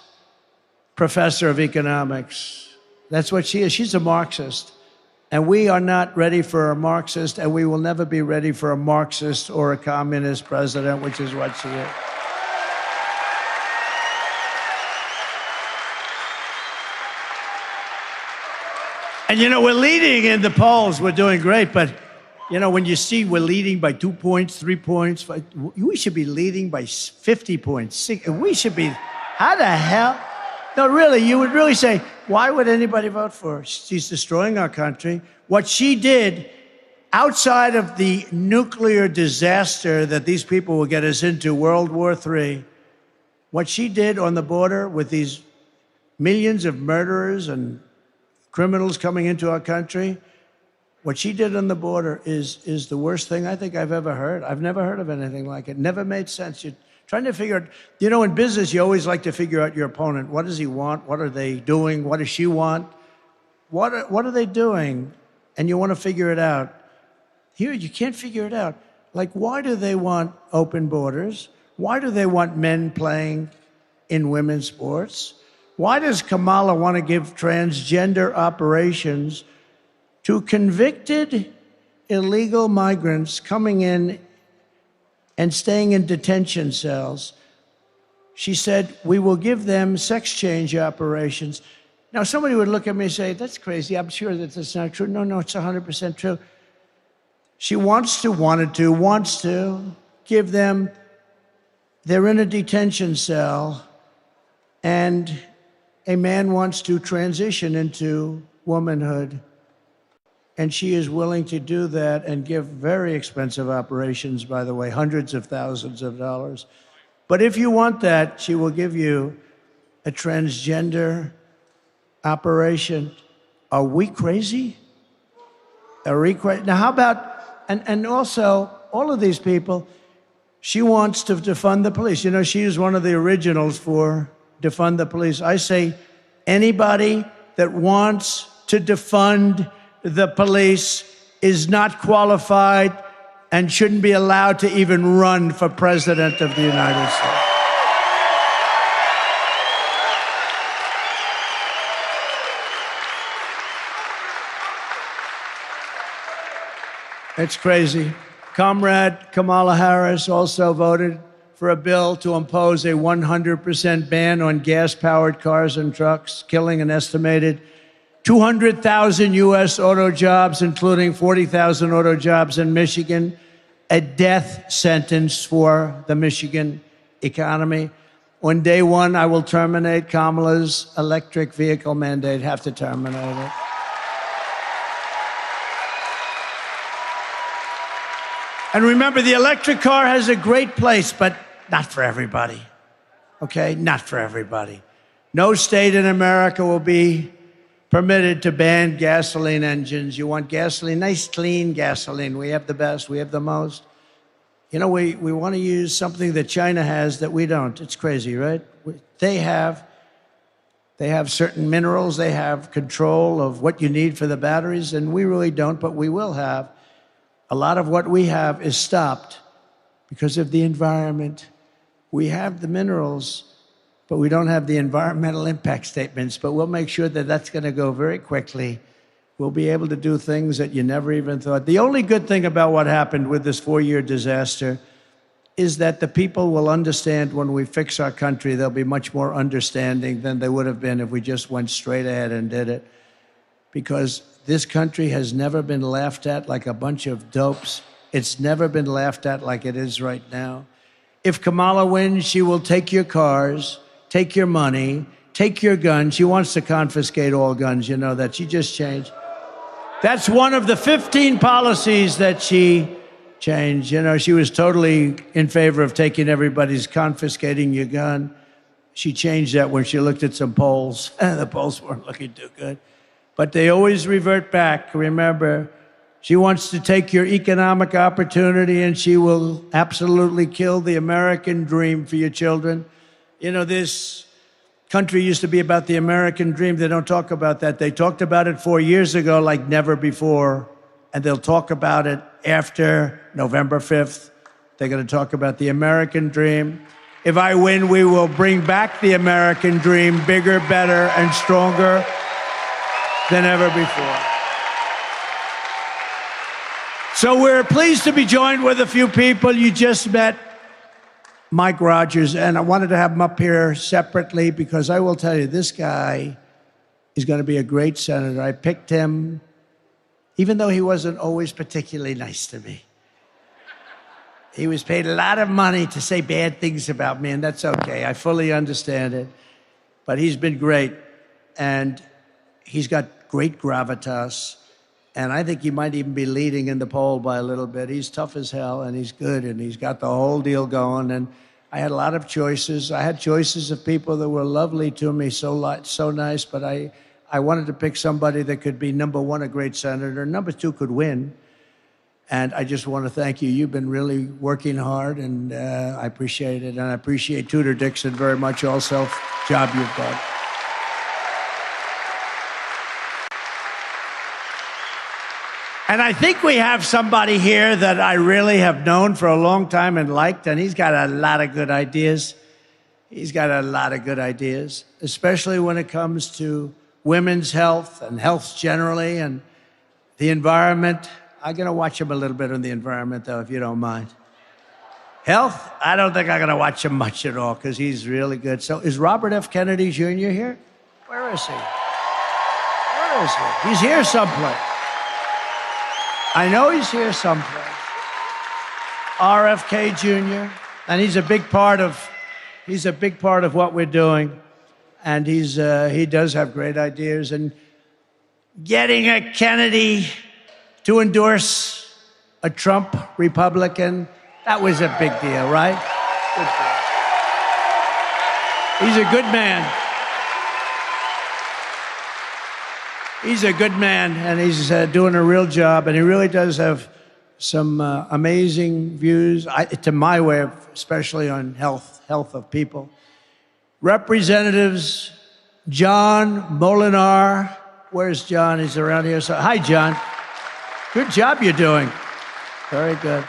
professor of economics. That's what she is. She's a Marxist. And we are not ready for a Marxist, and we will never be ready for a Marxist or a communist president, which is what she is. And, you know, we're leading in the polls. We're doing great. But, you know, when you see we're leading by 2 points, 3 points, we should be leading by 50 points. We should be, how the hell? No, really, you would really say, why would anybody vote for her? She's destroying our country. What she did outside of the nuclear disaster that these people will get us into, World War III, what she did on the border with these millions of murderers and criminals coming into our country, what she did on the border is the worst thing I think I've ever heard. I've never heard of anything like it. Never made sense. You're trying to figure out, you know, in business, you always like to figure out your opponent. What does he want? What are they doing? What does she want? What are they doing? And you want to figure it out. Here, you can't figure it out. Like, why do they want open borders? Why do they want men playing in women's sports? Why does Kamala want to give transgender operations to convicted illegal migrants coming in and staying in detention cells? She said, we will give them sex change operations. Now, somebody would look at me and say, that's crazy. I'm sure that that's not true. No, it's 100% true. She wants to give them, they're in a detention cell, and a man wants to transition into womanhood. And she is willing to do that and give very expensive operations, by the way, hundreds of thousands of dollars. But if you want that, she will give you a transgender operation. Are we crazy? Are we crazy? Now, how about, and also, all of these people, she wants to defund the police. You know, she is one of the originals for defund the police. I say anybody that wants to defund the police is not qualified and shouldn't be allowed to even run for president of the United States. It's crazy. Comrade Kamala Harris also voted for a bill to impose a 100% ban on gas-powered cars and trucks, killing an estimated 200,000 U.S. auto jobs, including 40,000 auto jobs in Michigan, a death sentence for the Michigan economy. On day one, I will terminate Kamala's electric vehicle mandate, have to terminate it. And remember, the electric car has a great place, but not for everybody, okay? Not for everybody. No state in America will be permitted to ban gasoline engines. You want gasoline, nice, clean gasoline. We have the best, we have the most. You know, we want to use something that China has that we don't. It's crazy, right? They have certain minerals, they have control of what you need for the batteries, and we really don't, but we will have. A lot of what we have is stopped because of the environment. We have the minerals, but we don't have the environmental impact statements, but we'll make sure that that's going to go very quickly. We'll be able to do things that you never even thought. The only good thing about what happened with this 4-year disaster is that the people will understand when we fix our country, they'll be much more understanding than they would have been if we just went straight ahead and did it. Because this country has never been laughed at like a bunch of dopes. It's never been laughed at like it is right now. If Kamala wins, she will take your cars, take your money, take your guns. She wants to confiscate all guns, you know that. She just changed. That's one of the 15 policies that she changed. You know, she was totally in favor of taking everybody's, confiscating your gun. She changed that when she looked at some polls. The polls weren't looking too good. But they always revert back. Remember, she wants to take your economic opportunity, and she will absolutely kill the American dream for your children. You know, this country used to be about the American dream. They don't talk about that. They talked about it 4 years ago like never before, and they'll talk about it after November 5th. They're going to talk about the American dream. If I win, we will bring back the American dream, bigger, better, and stronger than ever before. So we're pleased to be joined with a few people. You just met Mike Rogers, and I wanted to have him up here separately because I will tell you, this guy is going to be a great senator. I picked him, even though he wasn't always particularly nice to me. He was paid a lot of money to say bad things about me, and that's okay. I fully understand it. But he's been great, and he's got great gravitas, and I think he might even be leading in the poll by a little bit. He's tough as hell, and he's good, and he's got the whole deal going, and I had a lot of choices. I had choices of people that were lovely to me, so nice, but I wanted to pick somebody that could be, number one, a great senator, number two, could win, and I just want to thank you. You've been really working hard, and I appreciate it, and I appreciate Tudor Dixon very much also, job you've done. And I think we have somebody here that I really have known for a long time and liked, and he's got a lot of good ideas. He's got a lot of good ideas, especially when it comes to women's health and health generally and the environment. I'm going to watch him a little bit on the environment, though, if you don't mind. Health, I don't think I'm going to watch him much at all because he's really good. So is Robert F. Kennedy Jr. here? Where is he? Where is he? He's here someplace. I know he's here someplace. RFK Jr. And he's a big part of what we're doing. And he does have great ideas. And getting a Kennedy to endorse a Trump Republican, that was a big deal, right? Good deal. He's a good man. He's a good man, and he's doing a real job, and he really does have some amazing views, to my way of, especially on health of people. Representatives John Molinar, where's John? He's around here. So, hi, John. Good job you're doing. Very good.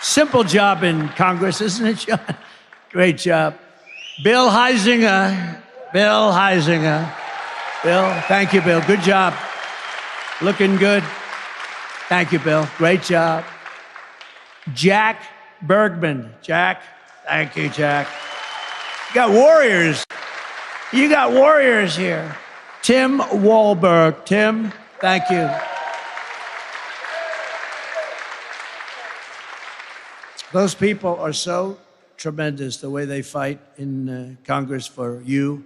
Simple job in Congress, isn't it, John? Great job. Bill Heisinger. Bill, thank you, Bill. Good job. Looking good. Thank you, Bill. Great job. Jack Bergman. Jack, thank you, Jack. You got warriors. You got warriors here. Tim Wahlberg. Tim, thank you. Those people are so tremendous, the way they fight in Congress for you.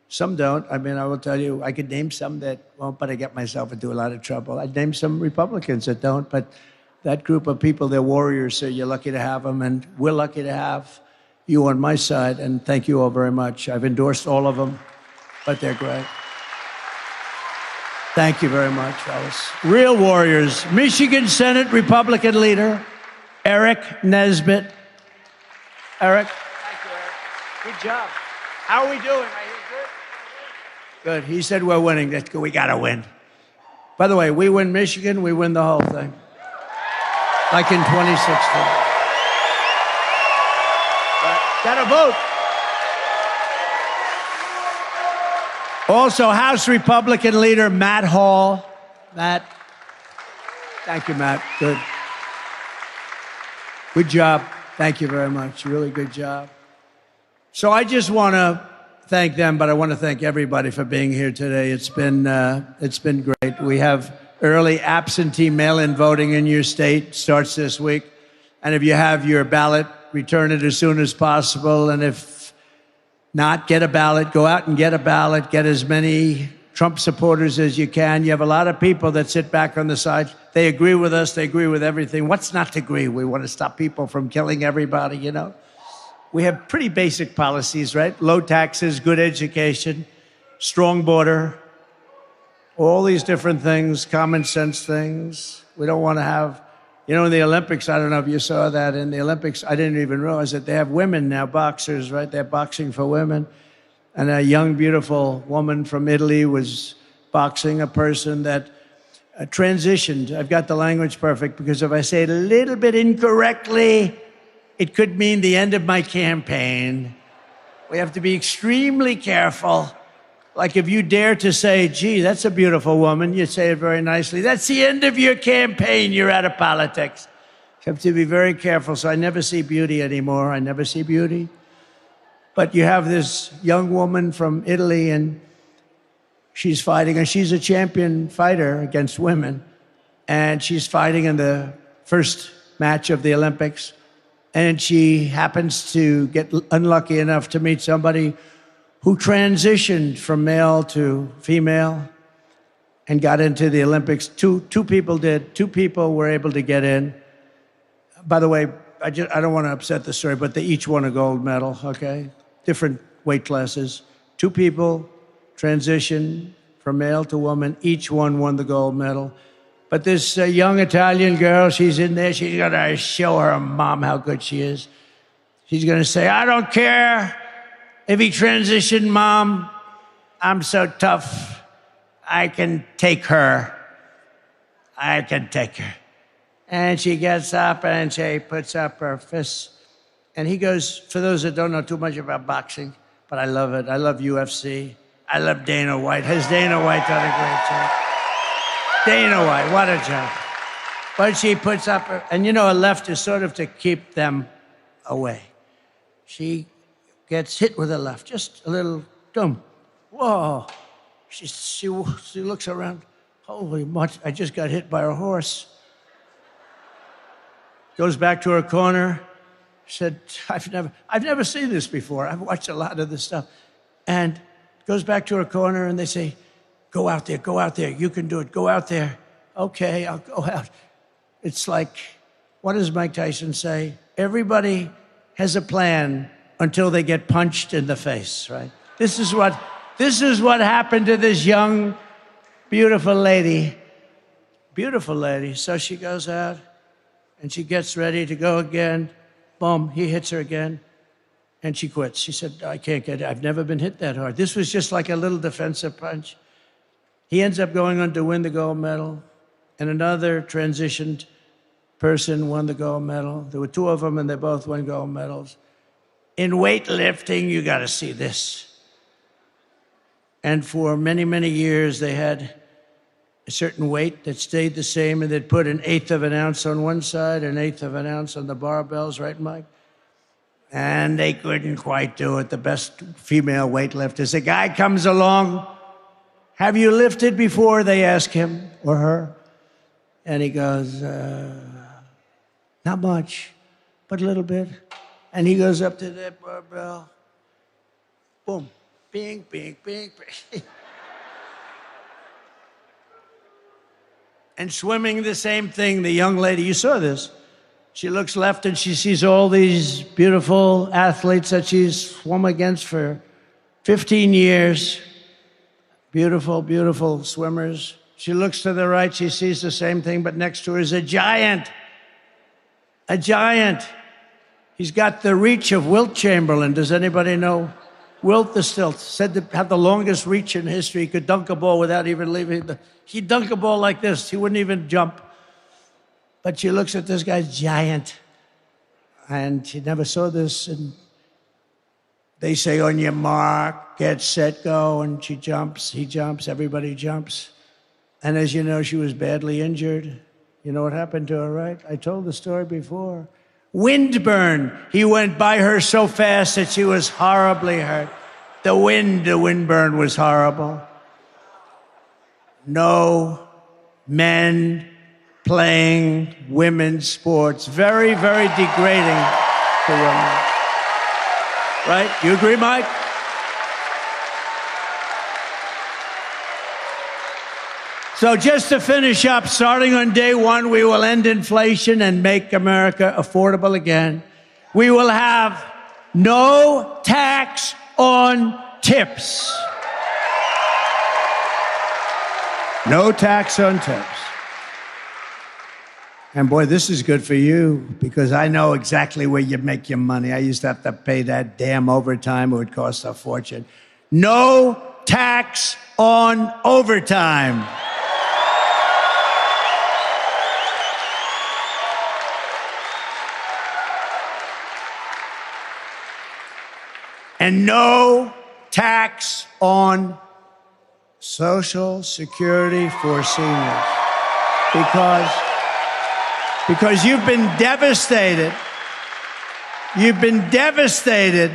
Some don't. I mean, I will tell you, I could name some that won't, but I get myself into a lot of trouble. I'd name some Republicans that don't, but that group of people, they're warriors, so you're lucky to have them, and we're lucky to have you on my side, and thank you all very much. I've endorsed all of them, but they're great. Thank you very much, fellas. Real warriors. Michigan Senate Republican leader, Eric Nesbitt. Eric? Thank you, Eric. Good job. How are we doing? Are you good? Good. He said we're winning. That's good. We got to win. By the way, we win Michigan, we win the whole thing. Like in 2016. Got to vote. Also, House Republican leader Matt Hall. Matt. Thank you, Matt. Good. Good job. Thank you very much. Really good job. So I just want to thank them, but I want to thank everybody for being here today. It's been great. We have early absentee mail-in voting in your state. Starts this week. And if you have your ballot, return it as soon as possible. And if not, get a ballot. Go out and get a ballot. Get as many Trump supporters as you can. You have a lot of people that sit back on the side. They agree with us. They agree with everything. What's not to agree? We want to stop people from killing everybody, you know? We have pretty basic policies, right? Low taxes, good education, strong border, all these different things, common sense things. We don't want to have, in the Olympics, I don't know if you saw that. In the Olympics, I didn't even realize that they have women now, boxers, right? They're boxing for women. And a young, beautiful woman from Italy was boxing a person that transitioned. I've got the language perfect because if I say it a little bit incorrectly, it could mean the end of my campaign. We have to be extremely careful. Like if you dare to say, gee, that's a beautiful woman, you say it very nicely. That's the end of your campaign. You're out of politics. You have to be very careful. So I never see beauty anymore. I never see beauty. But you have this young woman from Italy, and she's fighting, and she's a champion fighter against women. And she's fighting in the first match of the Olympics. And she happens to get unlucky enough to meet somebody who transitioned from male to female and got into the Olympics. Two people did. 2 people were able to get in. By the way, I don't want to upset the story, but they each won a gold medal, okay? Different weight classes. 2 people transitioned from male to woman. Each one won the gold medal. But this young Italian girl, she's in there. She's going to show her mom how good she is. She's going to say, I don't care if he transitioned, Mom. I'm so tough. I can take her. I can take her. And she gets up and she puts up her fists. And he goes, for those that don't know too much about boxing, but I love it. I love UFC. I love Dana White. Has Dana White done a great job? Dana White, what a job. But she puts up, and you know, a left is sort of to keep them away. She gets hit with a left, just a little dumb. Whoa. She looks around. Holy much, I just got hit by a horse. Goes back to her corner. Said, I've never seen this before. I've watched a lot of this stuff. And goes back to her corner and they say, go out there, you can do it, go out there. Okay, I'll go out. It's like, what does Mike Tyson say? Everybody has a plan until they get punched in the face, right? This is what happened to this young, beautiful lady. Beautiful lady. So she goes out and she gets ready to go again. Boom, he hits her again. And she quits. She said, I can't get it. I've never been hit that hard. This was just like a little defensive punch. He ends up going on to win the gold medal. And another transitioned person won the gold medal. There were two of them and they both won gold medals. In weightlifting, you got to see this. And for many, many years, they had a certain weight that stayed the same, and they'd put 1/8 of an ounce on one side, 1/8 of an ounce on the barbells, right, Mike? And they couldn't quite do it. The best female weightlifters. A guy comes along, have you lifted before? They ask him or her. And he goes, not much, but a little bit. And he goes up to that barbell. Boom. Bing, bing, bing, bing. And swimming, the same thing. The young lady, you saw this. She looks left and she sees all these beautiful athletes that she's swum against for 15 years. Beautiful, beautiful swimmers. She looks to the right, she sees the same thing, but next to her is a giant. A giant. He's got the reach of Wilt Chamberlain. Does anybody know? Wilt the Stilt, said to have the longest reach in history. He could dunk a ball without even leaving. He'd dunk a ball like this. He wouldn't even jump. But she looks at this guy's giant. And she never saw this. And they say, on your mark, get set, go. And she jumps, he jumps, everybody jumps. And as you know, she was badly injured. You know what happened to her, right? I told the story before. Windburn. He went by her so fast that she was horribly hurt. The windburn was horrible. No men playing women's sports. Very, very degrading to women. Right? You agree, Mike? So just to finish up, starting on day one, we will end inflation and make America affordable again. We will have no tax on tips. No tax on tips. And boy, this is good for you because I know exactly where you make your money. I used to have to pay that damn overtime. It would cost a fortune. No tax on overtime. And no tax on Social Security for seniors. Because you've been devastated. You've been devastated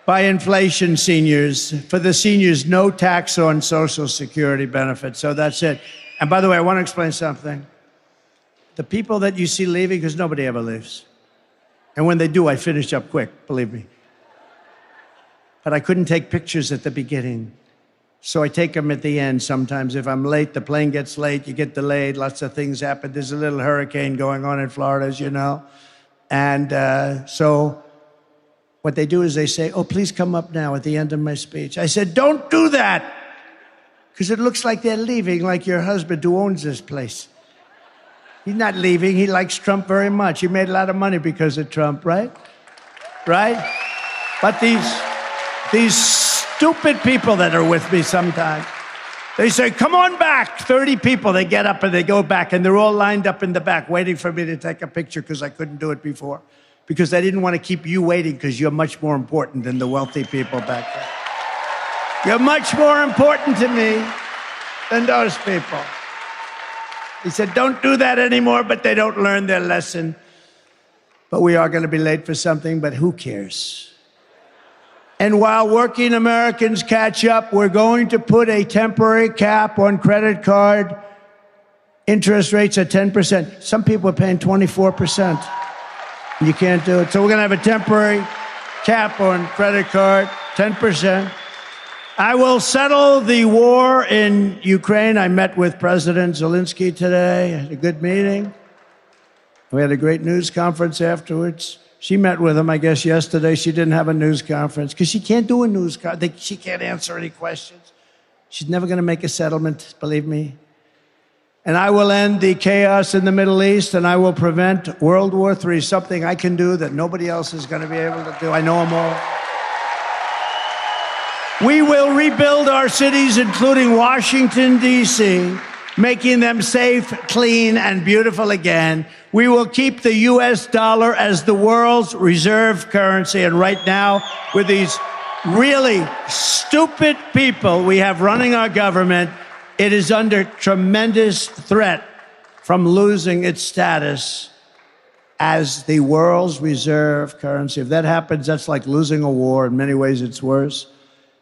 by inflation, seniors. For the seniors, no tax on Social Security benefits. So that's it. And by the way, I want to explain something. The people that you see leaving, because nobody ever leaves. And when they do, I finish up quick, believe me. But I couldn't take pictures at the beginning. So I take them at the end sometimes. If I'm late, the plane gets late, you get delayed, lots of things happen. There's a little hurricane going on in Florida, as you know. And so what they do is they say, oh, please come up now at the end of my speech. I said, don't do that. Because it looks like they're leaving, like your husband who owns this place. He's not leaving. He likes Trump very much. He made a lot of money because of Trump, right? Right? But these stupid people that are with me sometimes, they say, come on back. 30 people, they get up and they go back, and they're all lined up in the back waiting for me to take a picture because I couldn't do it before. because I didn't want to keep you waiting because you're much more important than the wealthy people back there. You're much more important to me than those people. He said, don't do that anymore, but they don't learn their lesson. But we are going to be late for something, but who cares? And while working Americans catch up, we're going to put a temporary cap on credit card interest rates at 10%. Some people are paying 24%. You can't do it. So we're going to have a temporary cap on credit card, 10%. I will settle the war in Ukraine. I met with President Zelensky today. I had a good meeting. We had a great news conference afterwards. She met with him, I guess, yesterday. She didn't have a news conference because she can't do a news conference. She can't answer any questions. She's never going to make a settlement, believe me. And I will end the chaos in the Middle East, and I will prevent World War III, something I can do that nobody else is going to be able to do. I know them all. We will rebuild our cities, including Washington, D.C., making them safe, clean, and beautiful again. We will keep the U.S. dollar as the world's reserve currency. And right now, with these really stupid people we have running our government, it is under tremendous threat from losing its status as the world's reserve currency. If that happens, that's like losing a war. In many ways, it's worse.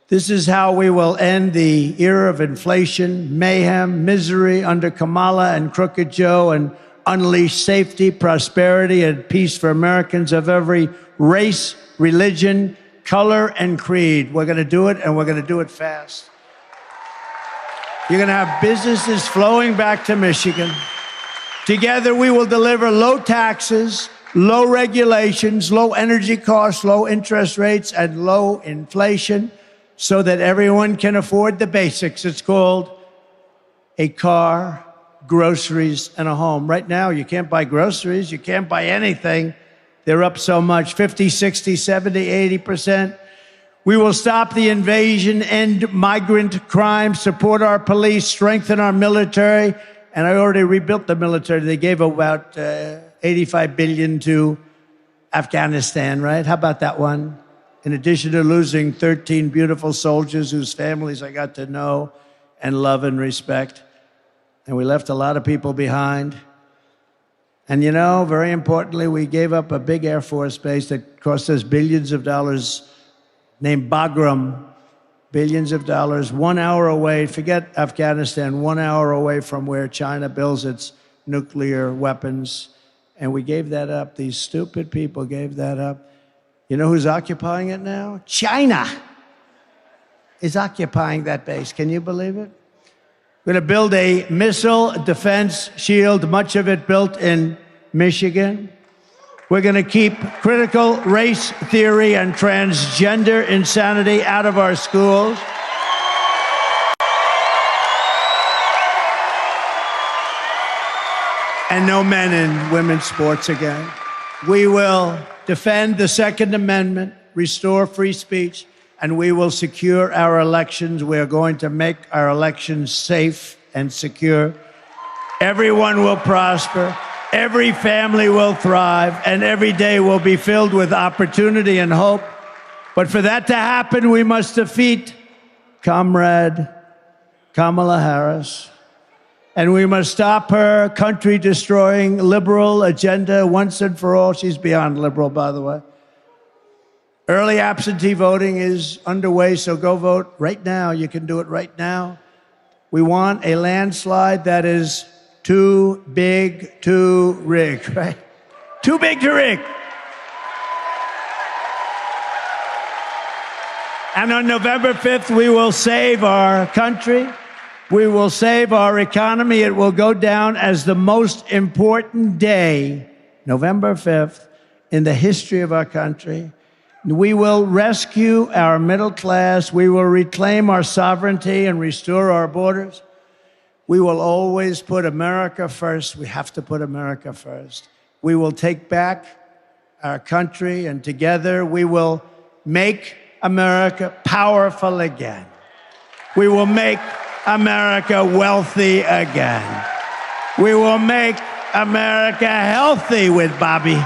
This is how we will end the era of inflation, mayhem, misery under Kamala and Crooked Joe, and unleash safety, prosperity, and peace for Americans of every race, religion, color, and creed. We're going to do it, and we're going to do it fast. You're going to have businesses flowing back to Michigan. Together, we will deliver low taxes, low regulations, low energy costs, low interest rates, and low inflation, so that everyone can afford the basics. It's called a car, groceries, and a home. Right now, you can't buy groceries. You can't buy anything. They're up so much, 50, 60, 70, 80%. We will stop the invasion, end migrant crime, support our police, strengthen our military. And I already rebuilt the military. They gave about $85 billion to Afghanistan, right? How about that one? In addition to losing 13 beautiful soldiers whose families I got to know and love and respect. And we left a lot of people behind. And you know, very importantly, we gave up a big Air Force base that cost us billions of dollars, named Bagram, billions of dollars, 1 hour away, forget Afghanistan, 1 hour away from where China builds its nuclear weapons. And we gave that up. These stupid people gave that up. You know who's occupying it now? China is occupying that base. Can you believe it? We're going to build a missile defense shield, much of it built in Michigan. We're going to keep critical race theory and transgender insanity out of our schools. And no men in women's sports again. We will defend the Second Amendment, restore free speech, and we will secure our elections. We are going to make our elections safe and secure. Everyone will prosper, every family will thrive, and every day will be filled with opportunity and hope. But for that to happen, we must defeat Comrade Kamala Harris. And we must stop her country-destroying liberal agenda once and for all. She's beyond liberal, by the way. Early absentee voting is underway, so go vote right now. You can do it right now. We want a landslide that is too big to rig, right? Too big to rig. And on November 5th, we will save our country. We will save our economy. It will go down as the most important day, November 5th, in the history of our country. We will rescue our middle class. We will reclaim our sovereignty and restore our borders. We will always put America first. We have to put America first. We will take back our country, and together we will make America powerful again. We will make America wealthy again. We will make America healthy with Bobby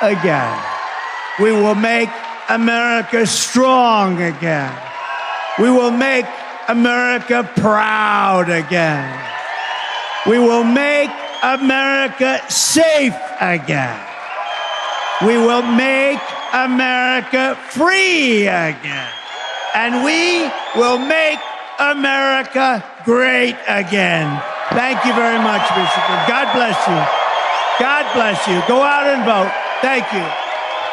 again. We will make America strong again. We will make America proud again. We will make America safe again. We will make America free again. And we will make America great again. Thank you very much, Michigan. God bless you. God bless you. Go out and vote. Thank you.